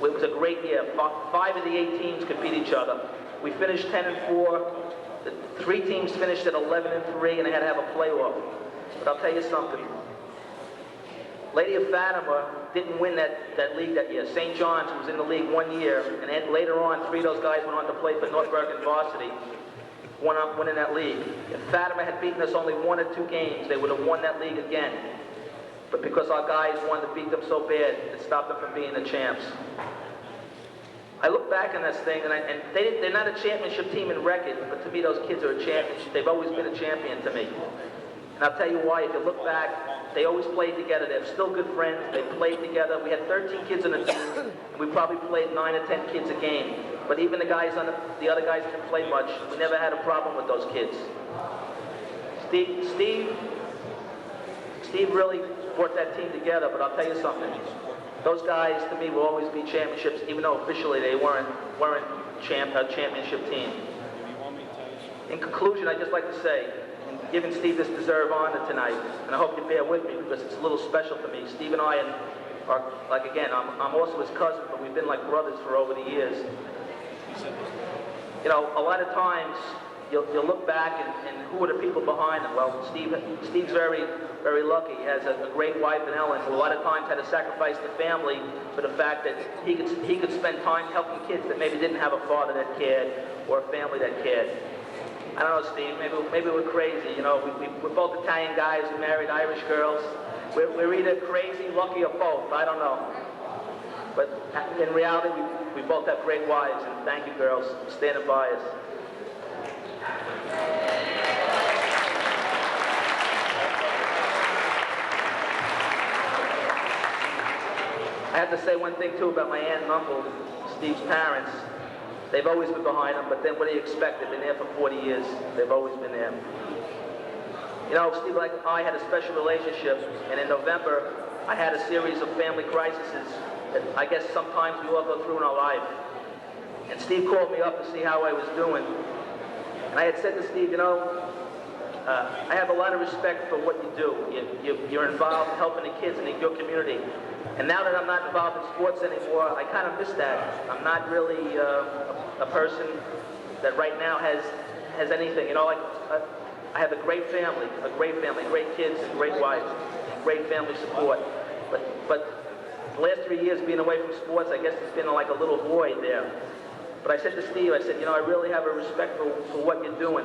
It was a great year. 5 of the 8 teams could beat each other. We finished 10-4. The 3 teams finished at 11-3, and they had to have a playoff. But I'll tell you something. Lady of Fatima didn't win that league that year. St. John's was in the league 1 year, and then later on, 3 of those guys went on to play for North Bergen varsity, winning that league. If Fatima had beaten us only 1 or 2 games, they would have won that league again. But because our guys wanted to beat them so bad, it stopped them from being the champs. I look back on this thing, and they're not a championship team in record, but to me, those kids are a champion. They've always been a champion to me. And I'll tell you why. If you look back, they always played together. They're still good friends. They played together. We had 13 kids on the team, and we probably played 9 or 10 kids a game. But even the guys the other guys didn't play much. We never had a problem with those kids. Steve really brought that team together. But I'll tell you something. Those guys, to me, will always be championships, even though officially they weren't a championship team. In conclusion, I'd just like to say, in giving Steve this deserved honor tonight, and I hope you bear with me because it's a little special for me. Steve and I are like, again, I'm also his cousin, but we've been like brothers for over the years. You know, a lot of times you'll look back and who are the people behind him? Well, Steve's very, very lucky. He has a great wife in Ellen, who a lot of times had to sacrifice the family for the fact that he could spend time helping kids that maybe didn't have a father that cared or a family that cared. I don't know, Steve, maybe we're crazy. You know, we're both Italian guys who married Irish girls. We're either crazy, lucky, or both. I don't know. But in reality, we both have great wives, and thank you, girls, for standing by us. I have to say one thing, too, about my aunt and uncle, Steve's parents. They've always been behind him, but then what do you expect? They've been there for 40 years. They've always been there. You know, Steve and I had a special relationship, and in November, I had a series of family crises that I guess sometimes we all go through in our life. And Steve called me up to see how I was doing. And I had said to Steve, you know, I have a lot of respect for what you do. You're involved helping the kids in your community. And now that I'm not involved in sports anymore, I kind of miss that. I'm not really a person that right now has anything. You know, I have a great family, great kids, and great wife, great family support. But the last 3 years being away from sports, I guess it's been like a little void there. But I said to Steve, I said, you know, I really have a respect for what you're doing.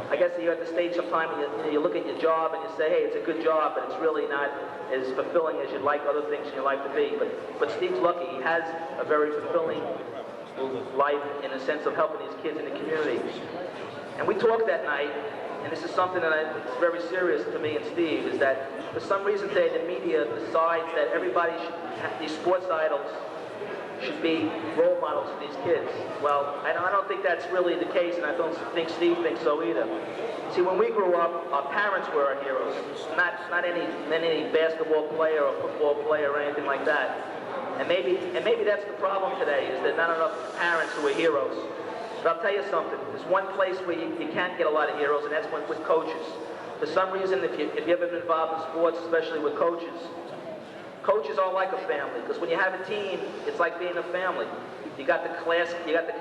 I guess you're at the stage sometime when you look at your job and you say, hey, it's a good job, but it's really not as fulfilling as you'd like other things in your life to be. But Steve's lucky. He has a very fulfilling life in the sense of helping these kids in the community. And we talked that night, and this is something that is very serious to me and Steve, is that for some reason today the media decides that everybody these sports idols should be role models for these kids. Well, I don't think that's really the case, and I don't think Steve thinks so either. See, when we grew up, our parents were our heroes, not any basketball player or football player or anything like that. And maybe that's the problem today, is that not enough parents who are heroes. But I'll tell you something, there's one place where you can't get a lot of heroes, and that's with coaches. For some reason, if you've ever been involved in sports, especially with coaches are like a family, because when you have a team, it's like being a family. You got the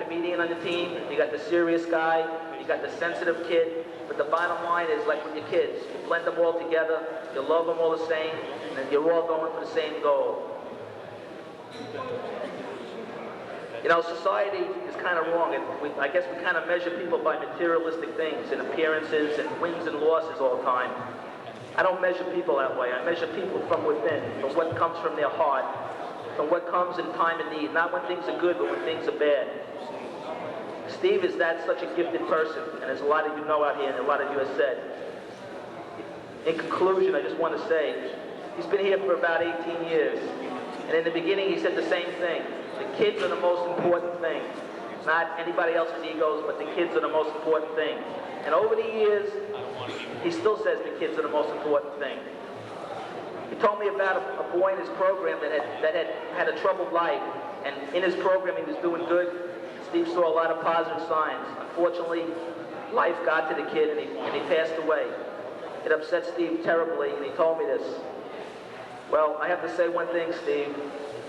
comedian on the team, you got the serious guy, you got the sensitive kid, but the bottom line is like with your kids, you blend them all together, you love them all the same, and you're all going for the same goal. You know, society is kind of wrong. I guess we kind of measure people by materialistic things and appearances and wins and losses all the time. I don't measure people that way. I measure people from within, from what comes from their heart, from what comes in time of need, not when things are good, but when things are bad. Steve is such a gifted person, and as a lot of you know out here, and a lot of you have said. In conclusion, I just want to say, he's been here for about 18 years, and in the beginning he said the same thing. The kids are the most important thing. Not anybody else's egos, but the kids are the most important thing. And over the years, he still says the kids are the most important thing. He told me about a boy in his program that had a troubled life, and in his program he was doing good. Steve saw a lot of positive signs. Unfortunately, life got to the kid and he passed away. It upset Steve terribly, and he told me this. Well, I have to say one thing, Steve.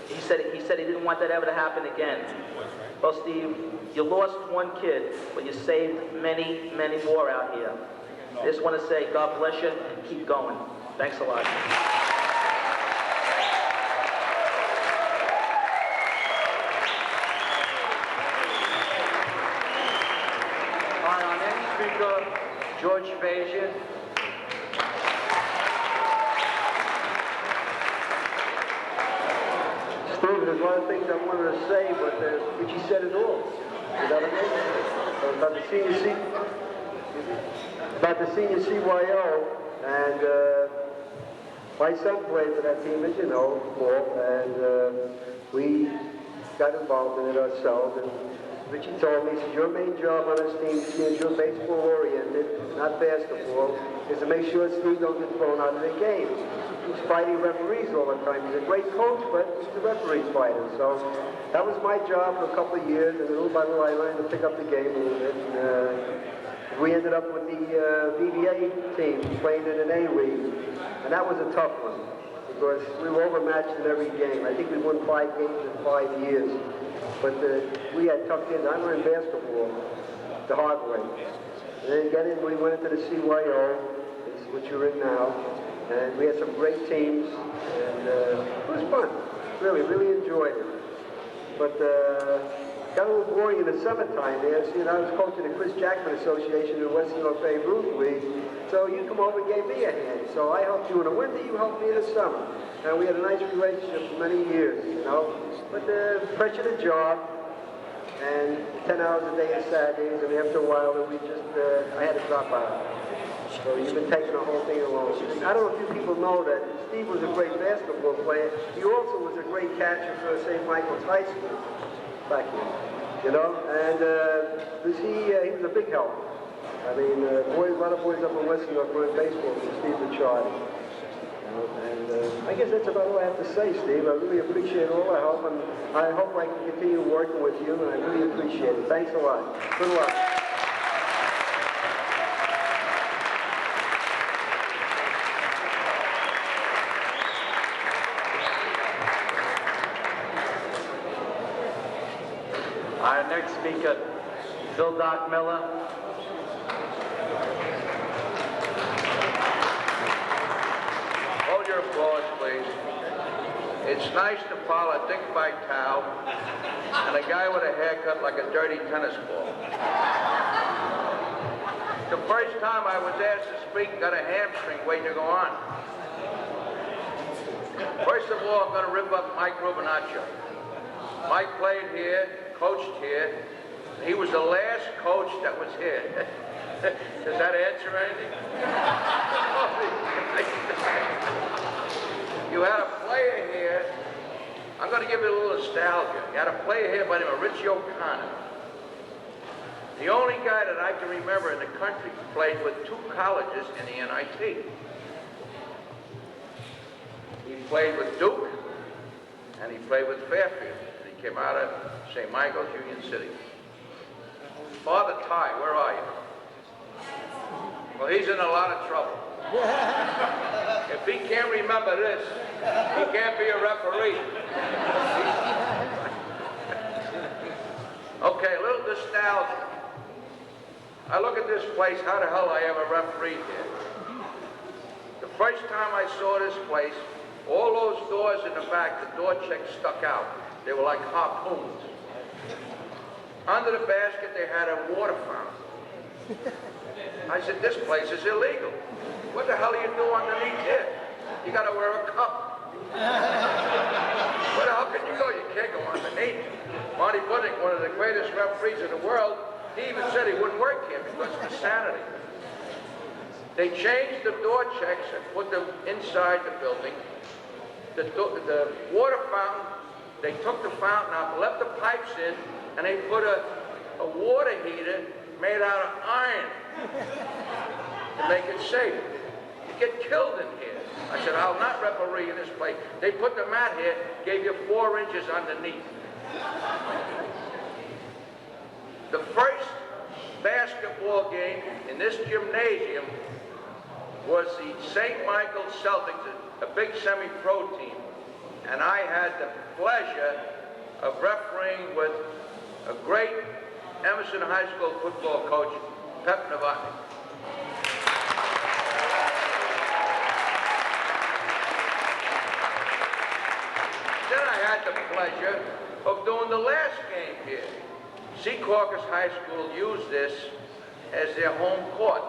He said he didn't want that ever to happen again. Well, Steve, you lost one kid, but you saved many, many more out here. I just want to say God bless you and keep going. Thanks a lot. Our next speaker, George Fajan. Steve, there's a lot of things I wanted to say, but Richie said it all. You know what I mean? About the senior CYO, and my son played for that team, as you know, Paul, and we got involved in it ourselves. And Richie told me, he said, your main job on this team, since you're baseball-oriented, not basketball, is to make sure Steve don't get thrown out of the game. He's fighting referees all the time. He's a great coach, but he's the referees fighter. So that was my job for a couple of years, and little by little I learned to pick up the game a little bit. And we ended up with the VBA team playing in an A-League, and that was a tough one because we were overmatched in every game. I think we won 5 games in 5 years, but we had tough kids. I learned basketball the hard way. And then we went into the CYO, which you're in now. And we had some great teams, and it was fun. Really, really enjoyed it. But got a little boring in the summertime there. So, I was coaching the Chris Jackman Association in Western North Bay Roof League. So you come over and gave me a hand. So I helped you in the winter, you helped me in the summer. And we had a nice relationship for many years, But the pressure of the job, and 10 hours a day on Saturdays, and after a while, I had to drop out. So you've been taking the whole thing along. I don't know if you people know that Steve was a great basketball player. He also was a great catcher for St. Michael's High School back here, And he was a big help. I mean, a lot of boys up in Western York playing baseball with Steve Ricciardi. And I guess that's about all I have to say, Steve. I really appreciate all the help, and I hope I can continue working with you, and I really appreciate it. Thanks a lot. Good luck. Our next speaker, Phil Doc Miller. Hold your applause, please. It's nice to follow Dick Vitale and a guy with a haircut like a dirty tennis ball. The first time I was asked to speak, got a hamstring waiting to go on. First of all, I'm going to rip up Mike Rubinaccio. Mike played here, coached here. He was the last coach that was here. Does that answer anything? You had a player here. I'm going to give you a little nostalgia. You had a player here by the name of Richie O'Connor. The only guy that I can remember in the country who played with 2 colleges in the NIT. He played with Duke, and he played with Fairfield. And he came out of St. Michael's, Union City. Father Ty, where are you? Well, he's in a lot of trouble. If he can't remember this, he can't be a referee. Okay, a little nostalgia. I look at this place, how the hell I ever refereed here? The first time I saw this place, all those doors in the back, the door checks stuck out. They were like harpoons. Under the basket, they had a water fountain. I said, this place is illegal. What the hell do you do underneath here? You got to wear a cup. Where the hell can you go? You can't go underneath. Marty Budnick, one of the greatest referees in the world, he even said he wouldn't work here because of insanity. They changed the door checks and put them inside the building. The water fountain, they took the fountain out, left the pipes in, and they put a water heater made out of iron to make it safe. You get killed in here. I said, I'll not referee in this place. They put the mat here, gave you 4 inches underneath. The first basketball game in this gymnasium was the St. Michael Celtics, a big semi-pro team. And I had the pleasure of refereeing with a great Emerson High School football coach, Pep Novotny. Then I had the pleasure of doing the last game here. Secaucus High School used this as their home court.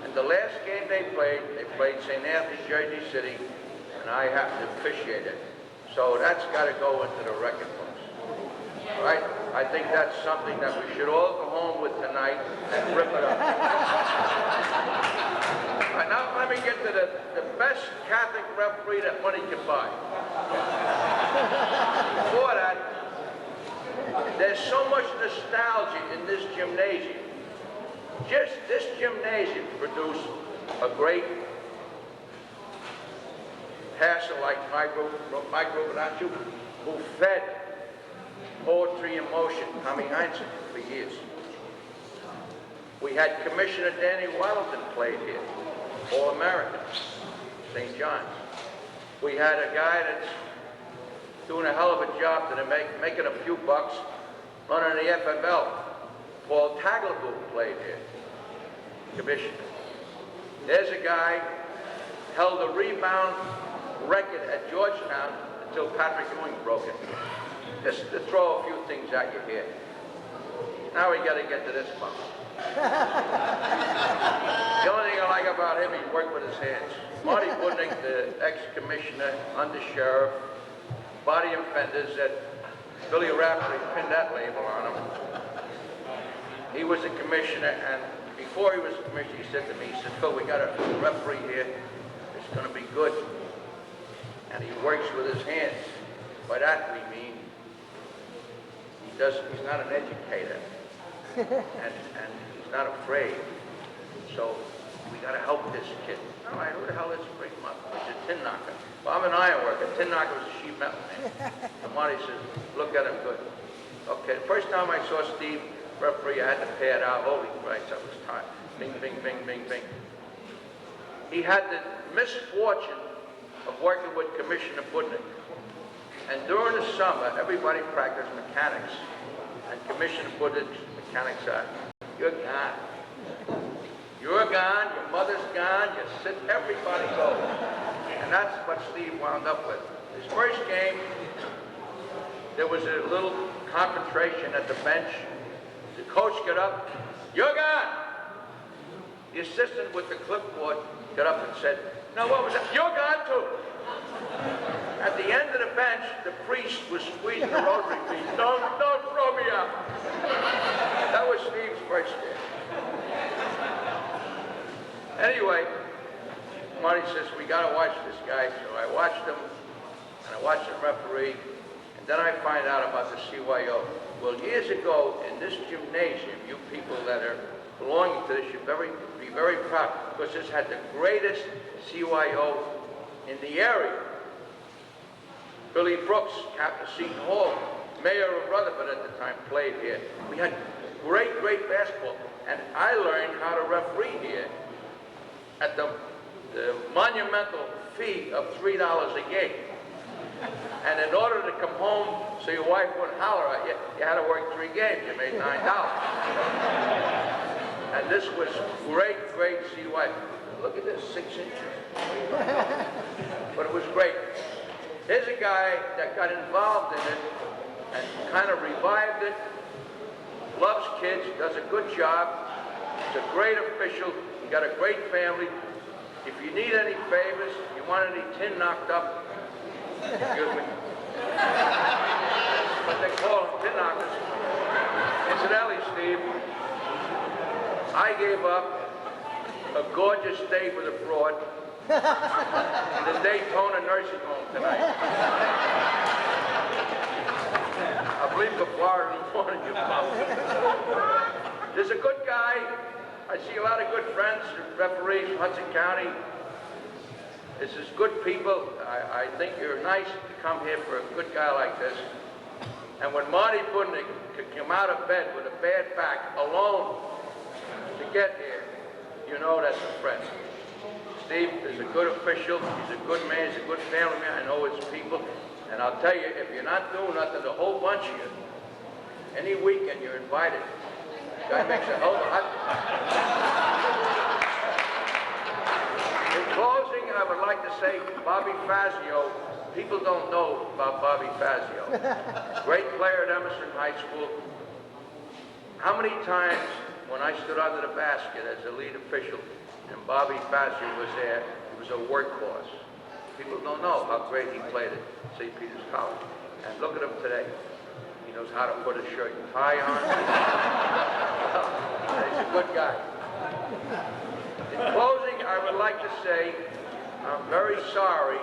And the last game they played St. Anthony, Jersey City, and I happened to officiate it. So that's got to go into the record books. All right? I think that's something that we should all go home with tonight and rip it up. All right, now let me get to the best Catholic referee that money can buy. Before that, there's so much nostalgia in this gymnasium. Just this gymnasium produced a great passer like my group without you, who fed poetry and motion, Tommy Heinzen, for years. We had Commissioner Danny Waddleton played here, All-American, St. John's. We had a guy that's doing a hell of a job today, making a few bucks, running the FFL. Paul Tagliabue played here, commissioner. There's a guy held a rebound record at Georgetown until Patrick Ewing broke it. Just to throw a few things at you here. Now we got to get to this one. The only thing I like about him, he worked with his hands. Marty Budnick, the ex-commissioner, under-sheriff, body offenders that Billy Rafferty pinned that label on him. He was a commissioner, and before he was a commissioner, he said to me, he said, Phil, we got a referee here. It's going to be good. And he works with his hands. By that we mean he's not an educator, and he's not afraid. So we got to help this kid. All right, who the hell is bring him up? He's a tin knocker. Well, I'm an iron worker. Tin knocker was a sheet metal man. And Marty says, look at him good. Okay, the first time I saw Steve referee, I had to pay it out. Holy Christ, that was time. Bing, bing, bing, bing, bing. He had the misfortune of working with Commissioner Budnick. And during the summer, everybody practiced mechanics. And Commissioner Budnick's mechanics are, you're gone. You're gone, your mother's gone, you sit, everybody's over. And that's what Steve wound up with. His first game, there was a little confrontation at the bench. The coach got up, you're gone. The assistant with the clipboard got up and said, no, what was that? You're gone too. At the end of the bench, the priest was squeezing the rosary piece. Don't throw me out. That was Steve's first game. Anyway, Marty says, we got to watch this guy. So I watched him, and I watched him referee, and then I find out about the CYO. Well, years ago, in this gymnasium, you people that are belonging to this should be very proud, because this had the greatest CYO in the area. Billy Brooks, captain of Seton Hall, mayor of Rutherford at the time, played here. We had great basketball, and I learned how to referee here at the monumental fee of $3 a game. And in order to come home so your wife wouldn't holler at you, you had to work 3 games. You made $9. And this was great CY. Look at this, 6 inches. But it was great. Here's a guy that got involved in it and kind of revived it, loves kids, does a good job, he's a great official, he got a great family. If you need any favors, you want any tin knocked up, excuse me, but they call them tin knockers. Incidentally, Steve, I gave up a gorgeous stay with a broad in the Daytona nursing home tonight. I believe the Florida morning you found. There's a good guy. I see a lot of good friends, referees from Hudson County. This is good people. I think you're nice to come here for a good guy like this. And when Marty Budnick could come out of bed with a bad back alone to get here, you know that's a friend. Steve is a good official, he's a good man, he's a good family man, I know his people. And I'll tell you, if you're not doing nothing, the whole bunch of you, any weekend you're invited. The guy makes a hell of a hot. In closing, I would like to say Bobby Fazio, people don't know about Bobby Fazio. Great player at Emerson High School. How many times when I stood under the basket as a lead official and Bobby Fazio was there, he was a workhorse. People don't know how great he played at St. Peter's College. And look at him today. He knows how to put a shirt and tie on. He's a good guy. In closing, I would like to say I'm very sorry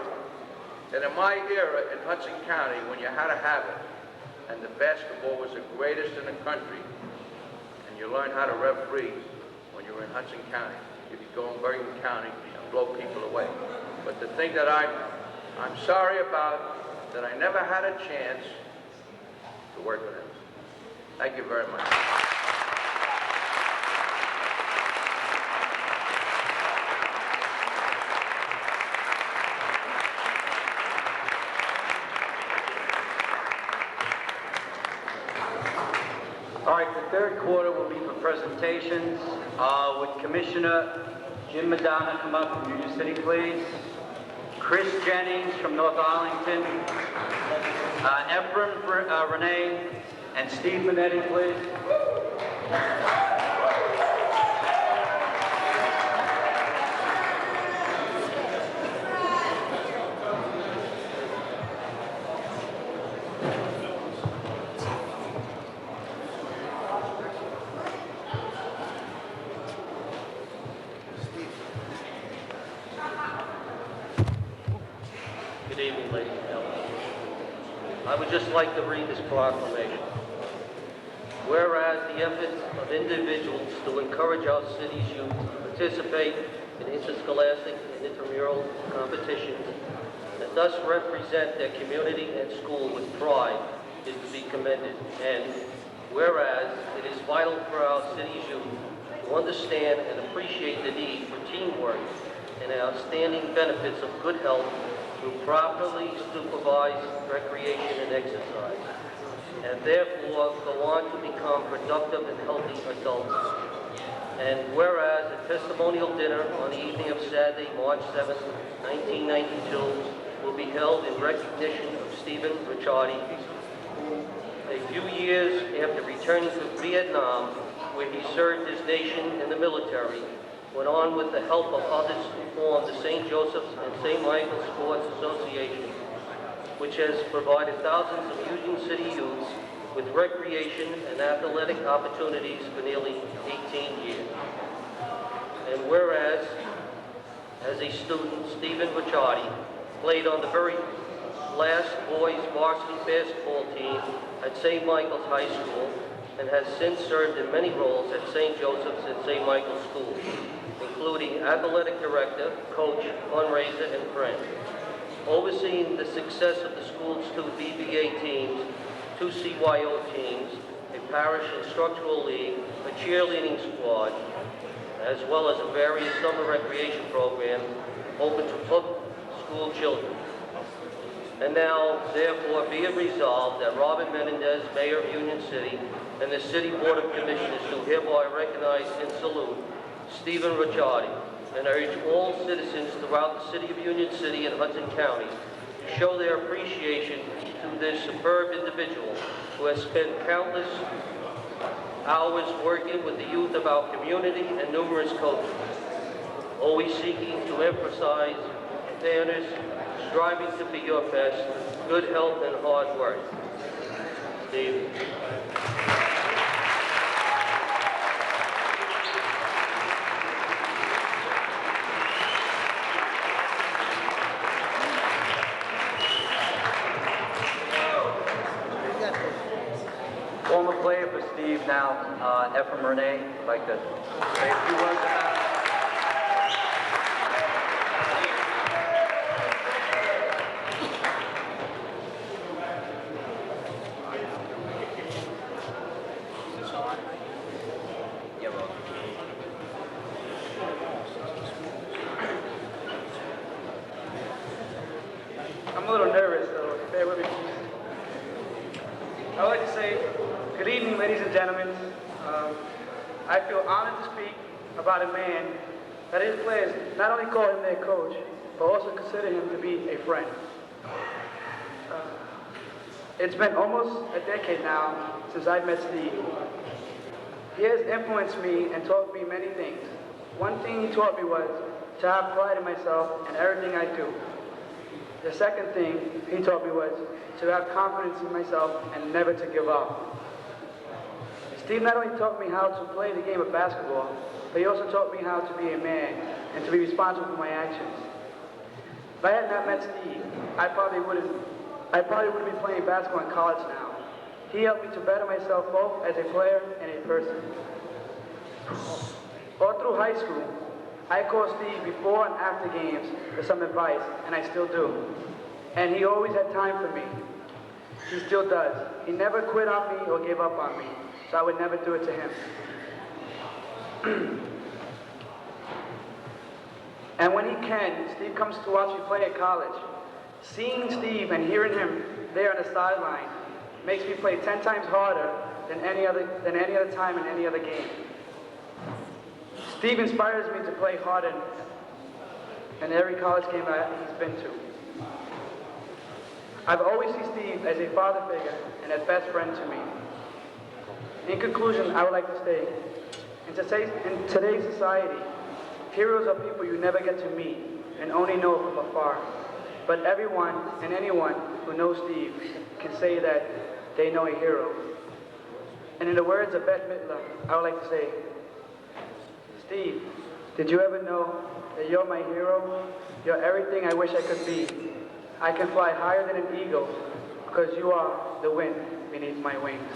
that in my era in Hudson County, when you had a habit, and the basketball was the greatest in the country, and you learned how to referee when you were in Hudson County, you could go in Bergen County and blow people away. But the thing that I'm sorry about, that I never had a chance to work with him. Thank you very much. All right, the third quarter will be for presentations. Would Commissioner Jim Madonna come up from Union City, please? Chris Jennings from North Arlington. Ephraim Renee and Steve Minetti, please. Good evening, ladies and gentlemen. I would just like to read this proclamation. Whereas the efforts of individuals to encourage our city's youth to participate in interscholastic and intramural competitions and thus represent their community and school with pride is to be commended. And whereas it is vital for our city's youth to understand and appreciate the need for teamwork and outstanding benefits of good health through properly supervised recreation and exercise, and therefore go on to become productive and healthy adults. And whereas a testimonial dinner on the evening of Saturday, March 7, 1992, will be held in recognition of Stephen Ricciardi, who a few years after returning to Vietnam, where he served his nation in the military, went on with the help of others to form the St. Joseph's and St. Michael's Sports Association, which has provided thousands of Union City youths with recreation and athletic opportunities for nearly 18 years. And whereas, as a student, Stephen Ricciardi played on the very last boys varsity basketball team at St. Michael's High School and has since served in many roles at St. Joseph's and St. Michael's Schools, including athletic director, coach, fundraiser, and friend. Overseeing the success of the school's 2 BBA teams, 2 CYO teams, a parish instructional league, a cheerleading squad, as well as a various summer recreation programs open to public school children. And now, therefore, be it resolved that Robin Menendez, Mayor of Union City, and the City Board of Commissioners do hereby recognize and salute Stephen Ricciardi, and urge all citizens throughout the City of Union City and Hudson County to show their appreciation to this superb individual who has spent countless hours working with the youth of our community and numerous coaches, always seeking to emphasize fairness, striving to be your best, good health, and hard work. Steve. Former player for Steve now, Ephraim Renee, would like to say a few words about it. and gentlemen, I feel honored to speak about a man that his players not only call him their coach, but also consider him to be a friend. It's been almost a decade now since I met Steve. He has influenced me and taught me many things. One thing he taught me was to have pride in myself and everything I do. The second thing he taught me was to have confidence in myself and never to give up. Steve not only taught me how to play the game of basketball, but he also taught me how to be a man and to be responsible for my actions. If I had not met Steve, I probably wouldn't be playing basketball in college now. He helped me to better myself both as a player and a person. All through high school, I called Steve before and after games for some advice, and I still do. And he always had time for me. He still does. He never quit on me or gave up on me, so I would never do it to him. And when he can, Steve comes to watch me play at college. Seeing Steve and hearing him there on the sideline makes me play 10 times harder than any other time in any other game. Steve inspires me to play harder in every college game that he's been to. I've always seen Steve as a father figure and a best friend to me. In conclusion, I would like to say, in today's society, heroes are people you never get to meet and only know from afar. But everyone and anyone who knows Steve can say that they know a hero. And in the words of Bette Midler, I would like to say, Steve, did you ever know that you're my hero? You're everything I wish I could be. I can fly higher than an eagle because you are the wind beneath my wings.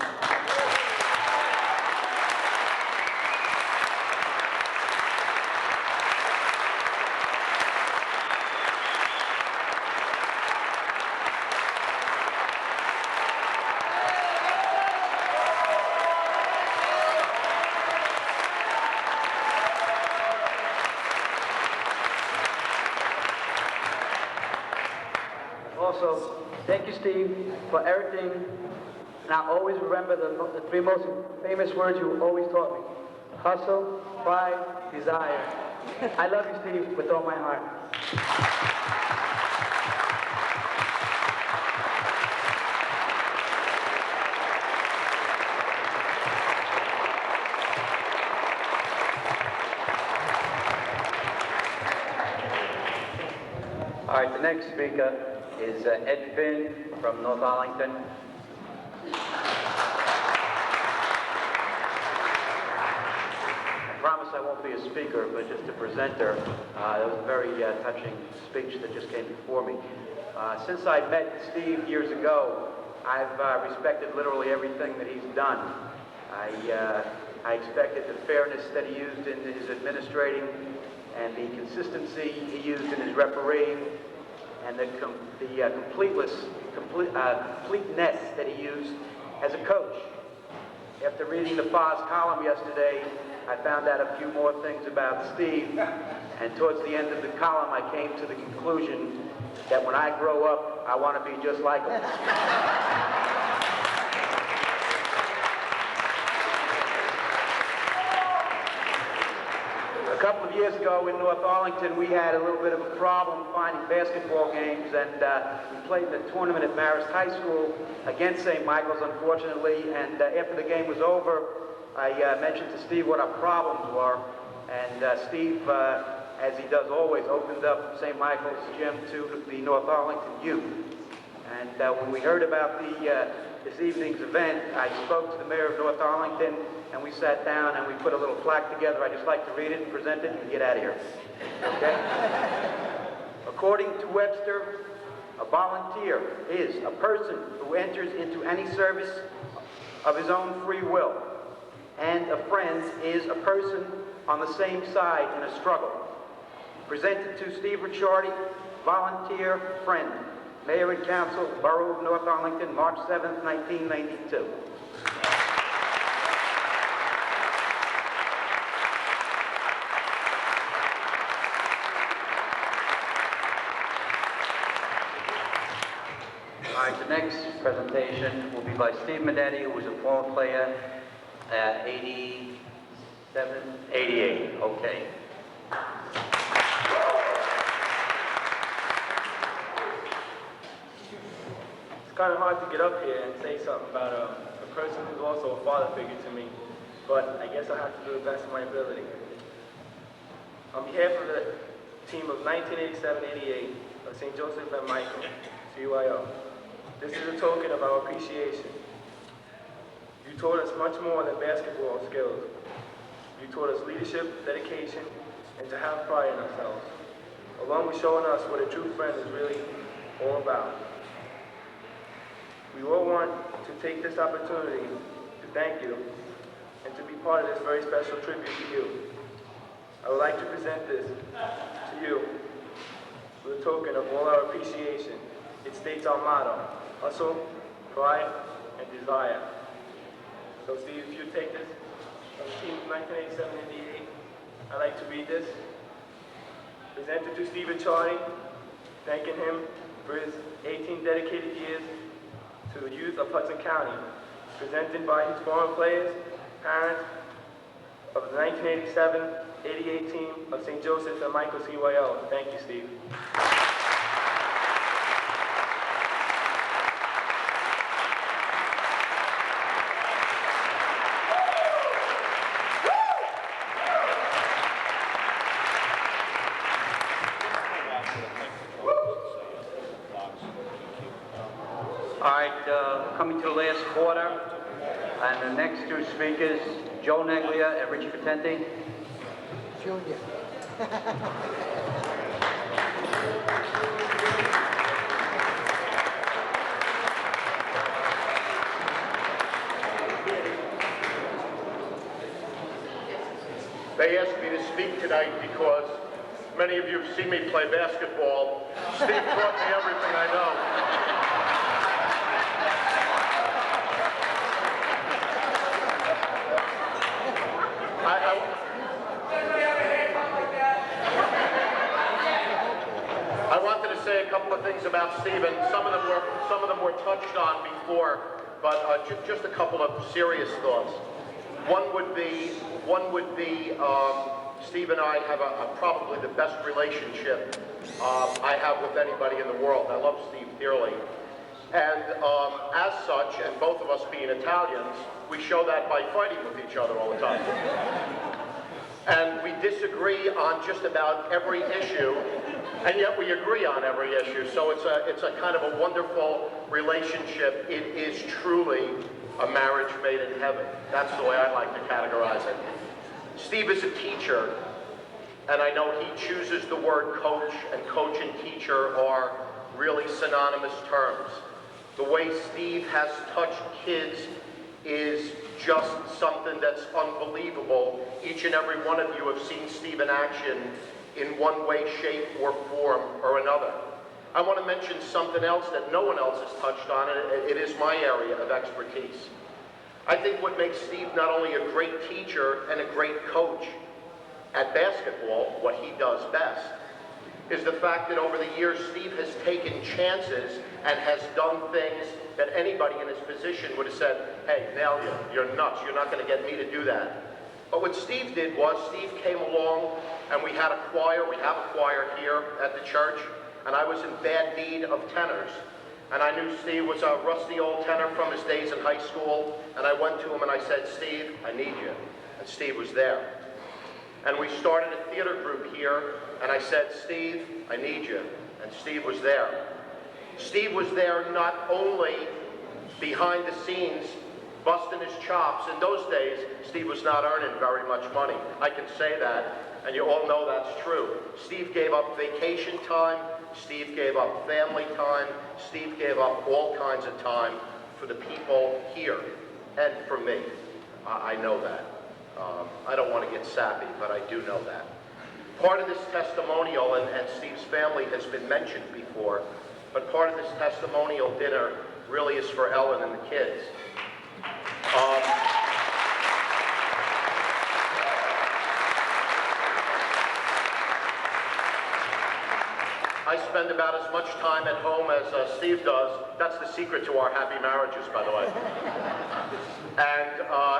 Also, thank you, Steve, for everything. And I always remember the three most famous words you always taught me. Hustle, pride, desire. I love you, Steve, with all my heart. All right, the next speaker is Ed Finn from North Arlington. I promise I won't be a speaker, but just a presenter. That was a very touching speech that just came before me. Since I met Steve years ago, I've respected literally everything that he's done. I expected the fairness that he used in his administrating and the consistency he used in his refereeing and the completeness that he used as a coach. After reading the Foz column yesterday, I found out a few more things about Steve, and towards the end of the column I came to the conclusion that when I grow up, I want to be just like him. A couple of years ago in North Arlington, we had a little bit of a problem finding basketball games, and we played the tournament at Marist High School against St. Michael's, unfortunately, and after the game was over, I mentioned to Steve what our problems were, and Steve, as he does always, opened up St. Michael's gym to the North Arlington youth. And when we heard about this evening's event, I spoke to the mayor of North Arlington, and we sat down and we put a little plaque together. I'd just like to read it and present it and get out of here. Okay? According to Webster, a volunteer is a person who enters into any service of his own free will. And a friend is a person on the same side in a struggle. Presented to Steve Ricciardi, volunteer, friend, Mayor and Council, Borough of North Arlington, March 7th, 1992. All right, the next presentation will be by Steve Minetti, who was a former player 87? 88, okay. It's kind of hard to get up here and say something about a person who's also a father figure to me, but I guess I have to do the best of my ability. On behalf of the team of 1987-88 of St. Joseph and Michael, CYO, this is a token of our appreciation. You taught us much more than basketball skills. You taught us leadership, dedication, and to have pride in ourselves, along with showing us what a true friend is really all about. We all want to take this opportunity to thank you and to be part of this very special tribute to you. I would like to present this to you with a token of all our appreciation. It states our motto: hustle, pride, and desire. So Steve, if you take this from the team of 1987-88, I'd like to read this. Presented to Steve Achardi, thanking him for his 18 dedicated years to the youth of Hudson County, presented by his former players, parents of the 1987-88 team of St. Joseph and Michael CYO. Thank you, Steve. All right, coming to the last quarter, and the next two speakers, Joe Neglia and Richie Patente. Junior. They asked me to speak tonight because many of you have seen me play basketball. Steve taught me everything I know. I wanted to say a couple of things about Stephen. Some of them were touched on before, but just a couple of serious thoughts. One would be Steve and I have probably the best relationship I have with anybody in the world. I love Steve dearly. And as such, and both of us being Italians, we show that by fighting with each other all the time. And we disagree on just about every issue, and yet we agree on every issue. So it's a kind of a wonderful relationship. It is truly a marriage made in heaven. That's the way I like to categorize it. Steve is a teacher, and I know he chooses the word coach, and coach and teacher are really synonymous terms. The way Steve has touched kids is just something that's unbelievable. Each and every one of you have seen Steve in action in one way, shape, or form or another. I want to mention something else that no one else has touched on, and it is my area of expertise. I think what makes Steve not only a great teacher and a great coach at basketball, what he does best, is the fact that over the years Steve has taken chances and has done things that anybody in his position would have said, hey, Nelia, you're nuts, you're not going to get me to do that. But what Steve did was, Steve came along and we had a choir, we have a choir here at the church, and I was in bad need of tenors. And I knew Steve was a rusty old tenor from his days in high school, and I went to him and I said, Steve, I need you. And Steve was there. And we started a theater group here, and I said, Steve, I need you. And Steve was there. Steve was there not only behind the scenes, busting his chops. In those days, Steve was not earning very much money. I can say that, and you all know that's true. Steve gave up vacation time. Steve gave up family time. Steve gave up all kinds of time for the people here and for me. I know that. I don't want to get sappy, but I do know that. Part of this testimonial, and Steve's family has been mentioned before, but part of this testimonial dinner really is for Ellen and the kids. I spend about as much time at home as Steve does. That's the secret to our happy marriages, by the way. And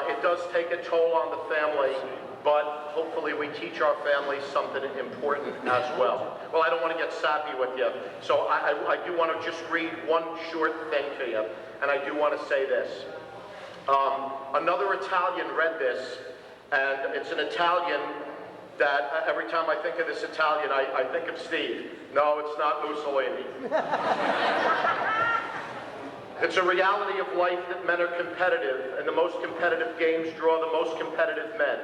it does take a toll on the family, but hopefully we teach our families something important as well. Well, I don't want to get sappy with you, so I do want to just read one short thing to you, and I do want to say this. Another Italian read this, and it's an Italian that every time I think of this Italian, I think of Steve. No, it's not Mussolini. It's a reality of life that men are competitive, and the most competitive games draw the most competitive men.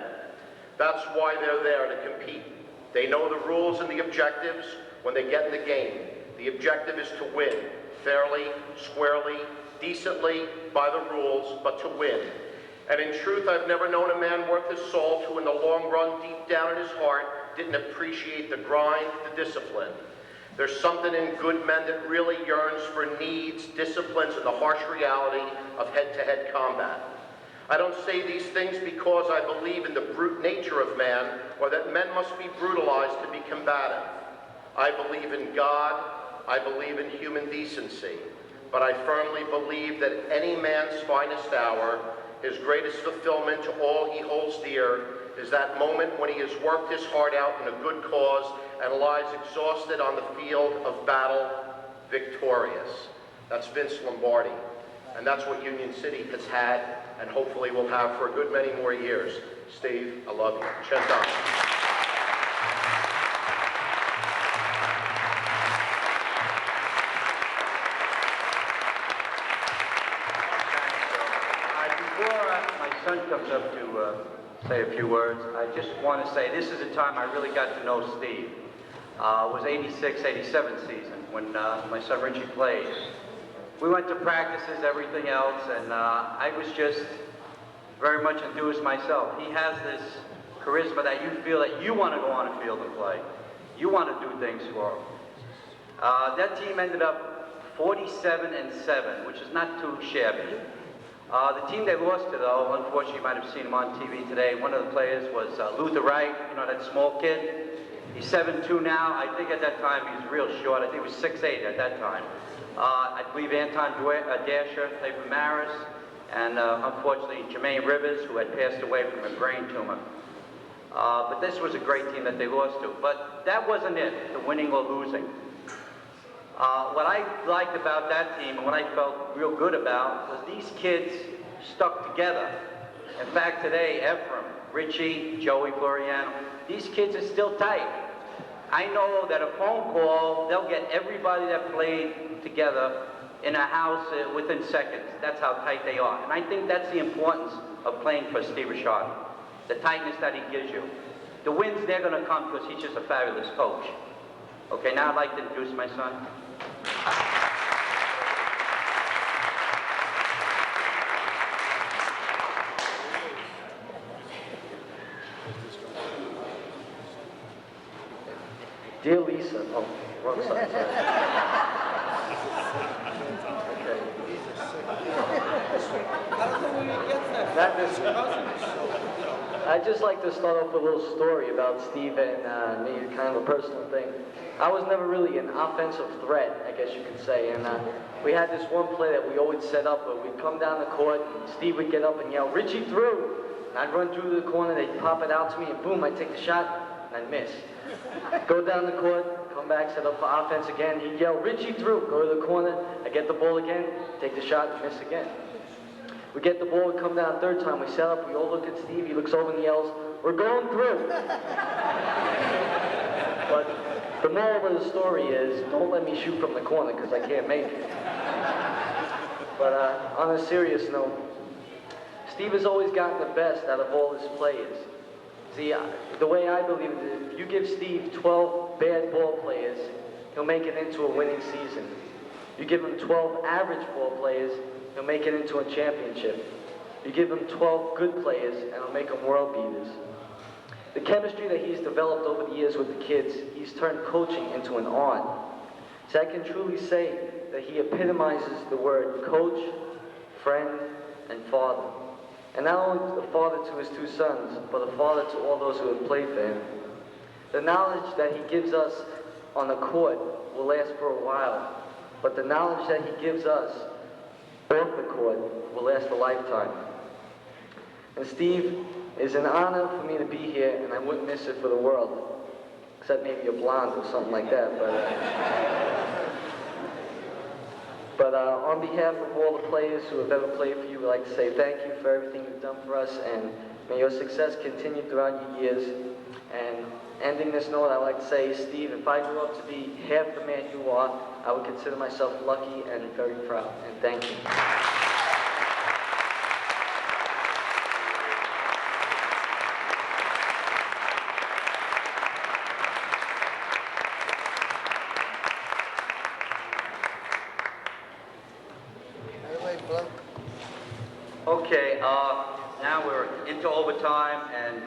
That's why they're there, to compete. They know the rules and the objectives when they get in the game. The objective is to win, fairly, squarely, decently, by the rules, but to win. And in truth, I've never known a man worth his salt who in the long run, deep down in his heart, didn't appreciate the grind, the discipline. There's something in good men that really yearns for needs, disciplines, and the harsh reality of head-to-head combat. I don't say these things because I believe in the brute nature of man, or that men must be brutalized to be combative. I believe in God, I believe in human decency, but I firmly believe that any man's finest hour, his greatest fulfillment to all he holds dear, is that moment when he has worked his heart out in a good cause and lies exhausted on the field of battle, victorious. That's Vince Lombardi. And that's what Union City has had, and hopefully will have for a good many more years. Steve, I love you. Cent'anni. My son comes up to say a few words. I just want to say this is the time I really got to know Steve. It was 86, 87 season when my son Richie played. We went to practices, everything else, and I was just very much enthused myself. He has this charisma that you feel that you want to go on a field and play. You want to do things for him. That team ended up 47-7, which is not too shabby. The team they lost to, though, unfortunately, you might have seen him on TV today. One of the players was Luther Wright, you know, that small kid. He's 7'2" now. I think at that time he was real short. I think he was 6'8" at that time. I believe Anton Dasher played for Maris, and unfortunately Jermaine Rivers, who had passed away from a brain tumor. But this was a great team that they lost to. But that wasn't it, the winning or losing. What I liked about that team and what I felt real good about was these kids stuck together. In fact, today, Ephraim, Richie, Joey Floriano, these kids are still tight. I know that a phone call, they'll get everybody that played together in a house within seconds. That's how tight they are. And I think that's the importance of playing for Steve Ricciardi, the tightness that he gives you. The wins, they're going to come because he's just a fabulous coach. Okay, now I'd like to introduce my son. Dear Lisa, oh, wrong side, sorry. I'd just like to start off with a little story about Steve and me, kind of a personal thing. I was never really an offensive threat, I guess you could say, and we had this one play that we always set up where we'd come down the court, and Steve would get up and yell, "Richie through!" And I'd run through the corner, they'd pop it out to me, and boom, I'd take the shot, and I'd miss. Go down the court, come back, set up for offense again, he'd yell, "Richie through!" Go to the corner, I get the ball again, take the shot, and miss again. We get the ball, we come down third time, we set up, we all look at Steve, he looks over and yells, "We're going through!" But the moral of the story is, don't let me shoot from the corner because I can't make it. But on a serious note, Steve has always gotten the best out of all his players. See, the way I believe it is, if you give Steve 12 bad ball players, he'll make it into a winning season. You give him 12 average ball players, he'll make it into a championship. You give him 12 good players, and he'll make them world beaters. The chemistry that he's developed over the years with the kids, he's turned coaching into an art. So I can truly say that he epitomizes the word coach, friend, and father. And not only a father to his two sons, but a father to all those who have played for him. The knowledge that he gives us on the court will last for a while, but the knowledge that he gives us off the court will last a lifetime. And Steve, it's an honor for me to be here, and I wouldn't miss it for the world, except maybe a blonde or something like that. But on behalf of all the players who have ever played for you, we'd like to say thank you for everything you've done for us, and may your success continue throughout your years. And ending this note, I'd like to say, Steve, if I grew up to be half the man you are, I would consider myself lucky and very proud. And thank you. Okay, now we're into overtime, and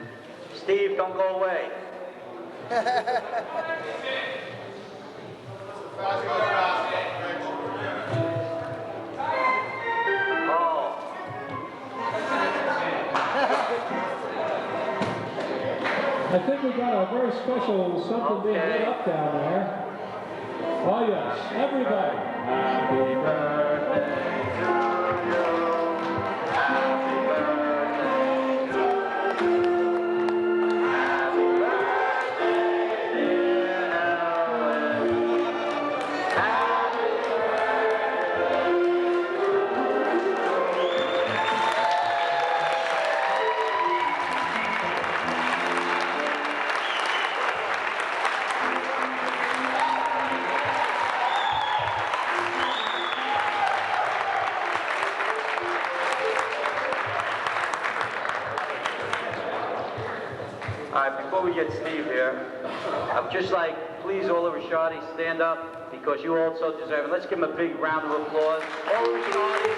Steve, don't go away. I think we got a very special something being lit up down there. Oh yes, everybody. Happy birthday to you. Happy birthday to you. Happy birthday, dear Ellen. Happy All right, before we get Steve here, I'd just like, please, all the Rashadi, stand up, because you also deserve it. Let's give him a big round of applause. All the Rashadi.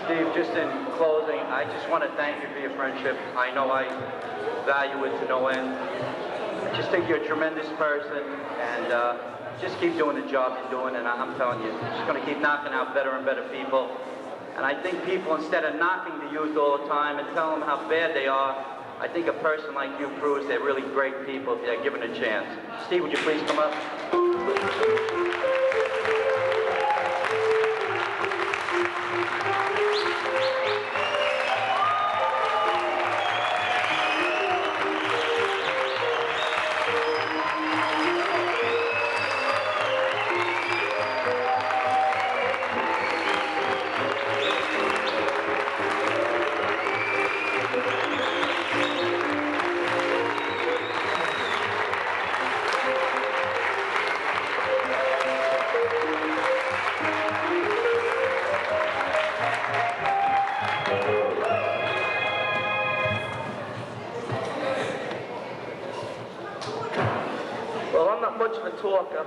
Steve, just in closing, I just want to thank you for your friendship. I know I value it to no end. I just think you're a tremendous person, and just keep doing the job you're doing, and I'm telling you, you're just going to keep knocking out better and better people. And I think people, instead of knocking the youth all the time and telling them how bad they are, I think a person like you proves they're really great people if they're given a chance. Steve, would you please come up? Well, I'm not much of a talker,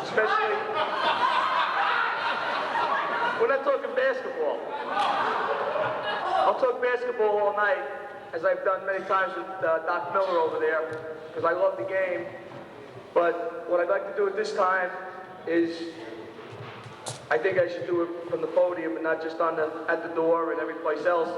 especially we're not talking basketball. I'll talk basketball all night, as I've done many times with Doc Miller over there, because I love the game. But what I'd like to do at this time is, I think I should do it from the podium and not just at the door and every place else.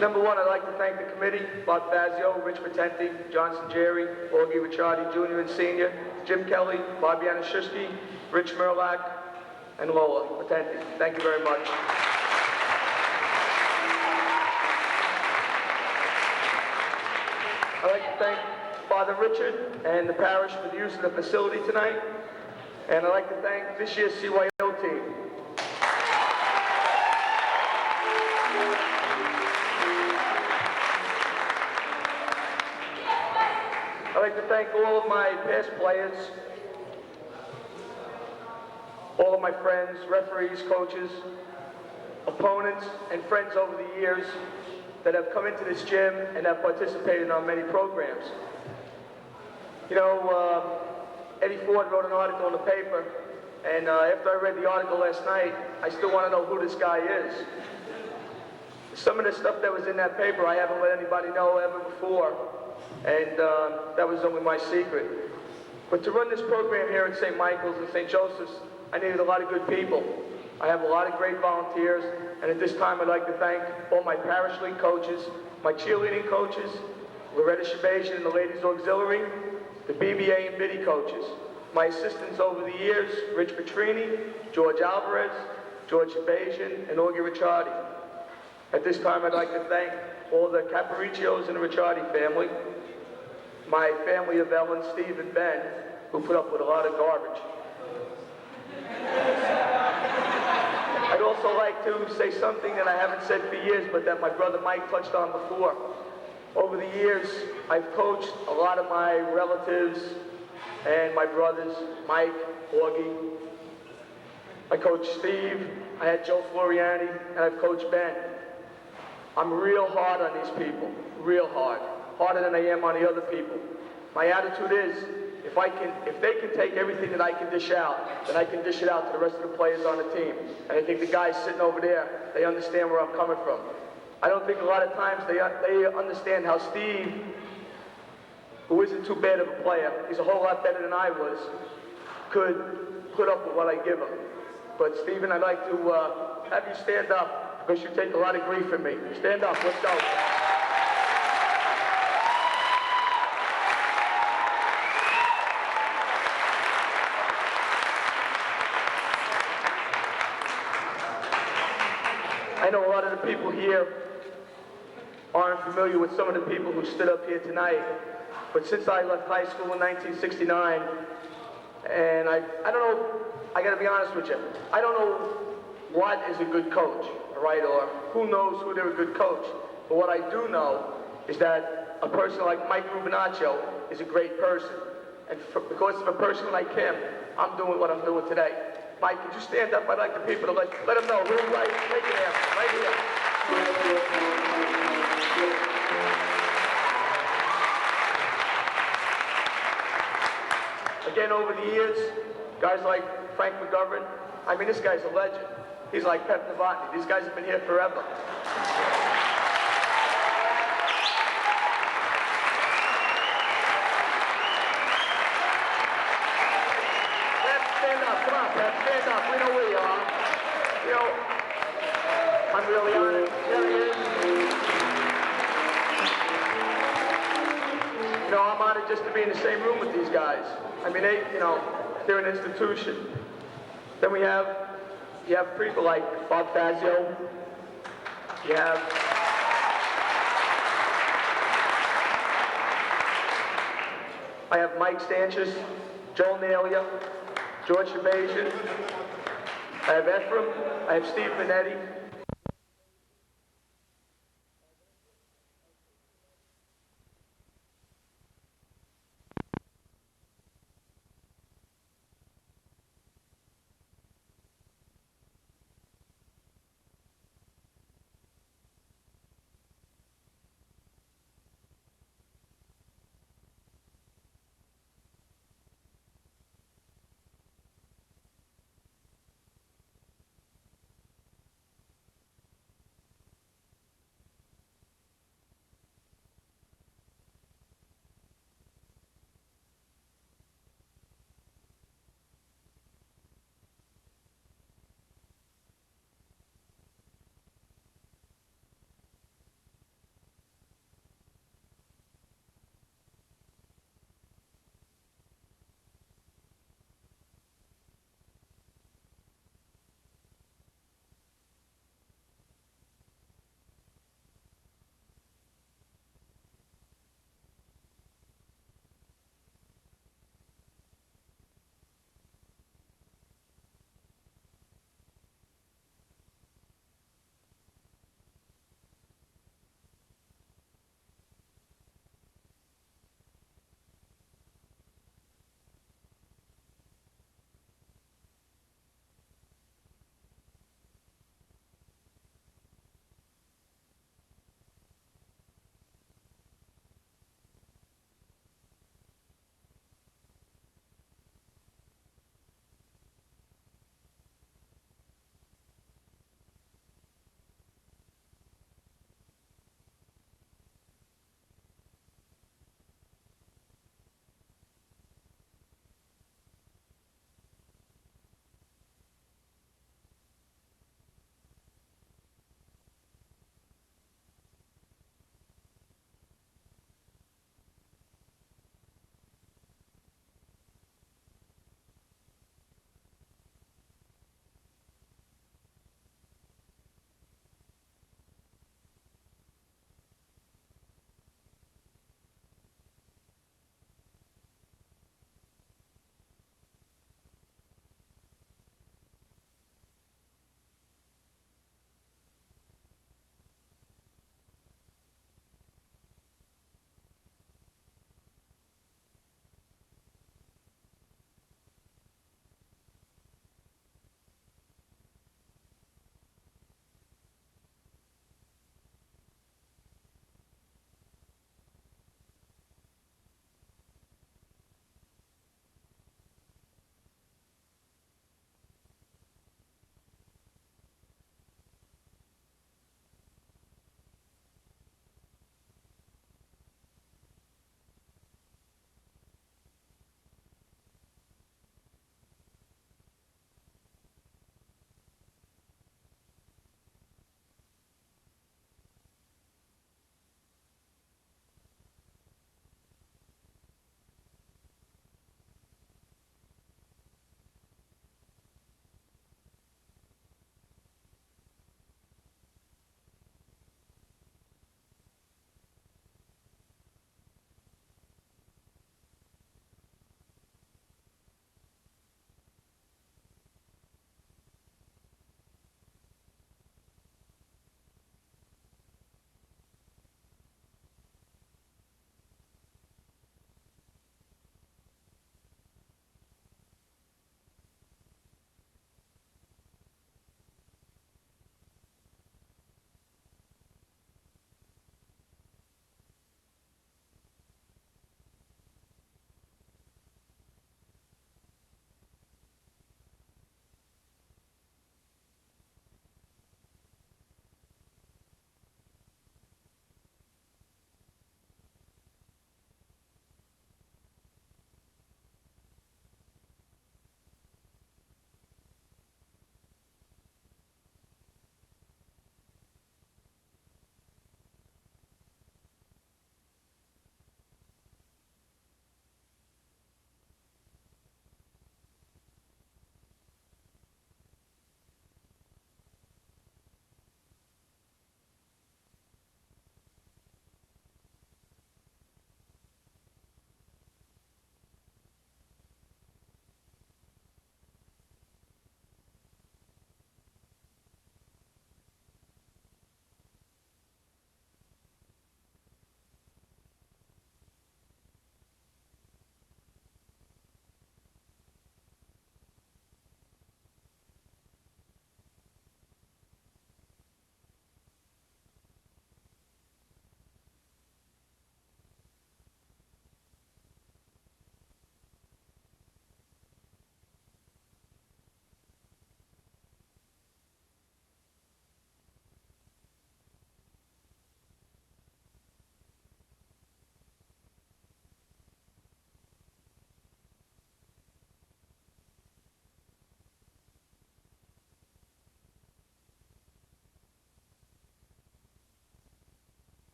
Number one, I'd like to thank the committee, Bob Fazio, Rich Patenti, Johnson Jerry, Augie Ricciardi Jr. and Sr., Jim Kelly, Bobby Anashusky, Rich Merlak, and Lola Patenti. Thank you very much. I'd like to thank Father Richard and the parish for the use of the facility tonight. And I'd like to thank this year's CYO team. I'd like to thank all of my past players, all of my friends, referees, coaches, opponents, and friends over the years that have come into this gym and have participated on many programs. You know, Eddie Ford wrote an article in the paper, and after I read the article last night, I still want to know who this guy is. Some of the stuff that was in that paper I haven't let anybody know ever before, and that was only my secret. But to run this program here at St. Michael's and St. Joseph's, I needed a lot of good people. I have a lot of great volunteers, and at this time I'd like to thank all my parish league coaches, my cheerleading coaches, Loretta Shabazian and the Ladies Auxiliary, the BBA and Biddy coaches, my assistants over the years, Rich Petrini, George Alvarez, George Shabazian, and Augie Ricciardi. At this time I'd like to thank all the Capariccios and the Ricciardi family, my family of Ellen, Steve, and Ben, who put up with a lot of garbage. I'd also like to say something that I haven't said for years, but that my brother Mike touched on before. Over the years, I've coached a lot of my relatives and my brothers, Mike, Augie. I coached Steve, I had Joe Floriani, and I've coached Ben. I'm real hard on these people, real hard. Harder than I am on the other people. My attitude is, if they can take everything that I can dish out, then I can dish it out to the rest of the players on the team. And I think the guys sitting over there, they understand where I'm coming from. I don't think a lot of times they understand how Steve, who isn't too bad of a player, he's a whole lot better than I was, could put up with what I give him. But Stephen, I'd like to have you stand up, because you take a lot of grief from me. Stand up, let's go. I know a lot of the people here aren't familiar with some of the people who stood up here tonight, but since I left high school in 1969, and I don't know, I gotta be honest with you, I don't know what is a good coach, right, or who knows who they're a good coach, but what I do know is that a person like Mike Rubinaccio is a great person, and because of a person like him, I'm doing what I'm doing today. Mike, could you stand up? I'd like the people to let them know who right, take it out, right here. Again, over the years, guys like Frank McGovern, I mean, this guy's a legend. He's like Pep Novotny. These guys have been here forever. Stand up, come on, Pep, stand up. We know where you are. You know, I'm really honored. There he is. You know, I'm honored just to be in the same room with these guys. I mean, they're an institution. Then you have people like Bob Fazio. You have I have Mike Sanchez, Joel Nalia, George Shabazian. I have Ephraim. I have Steve Minetti.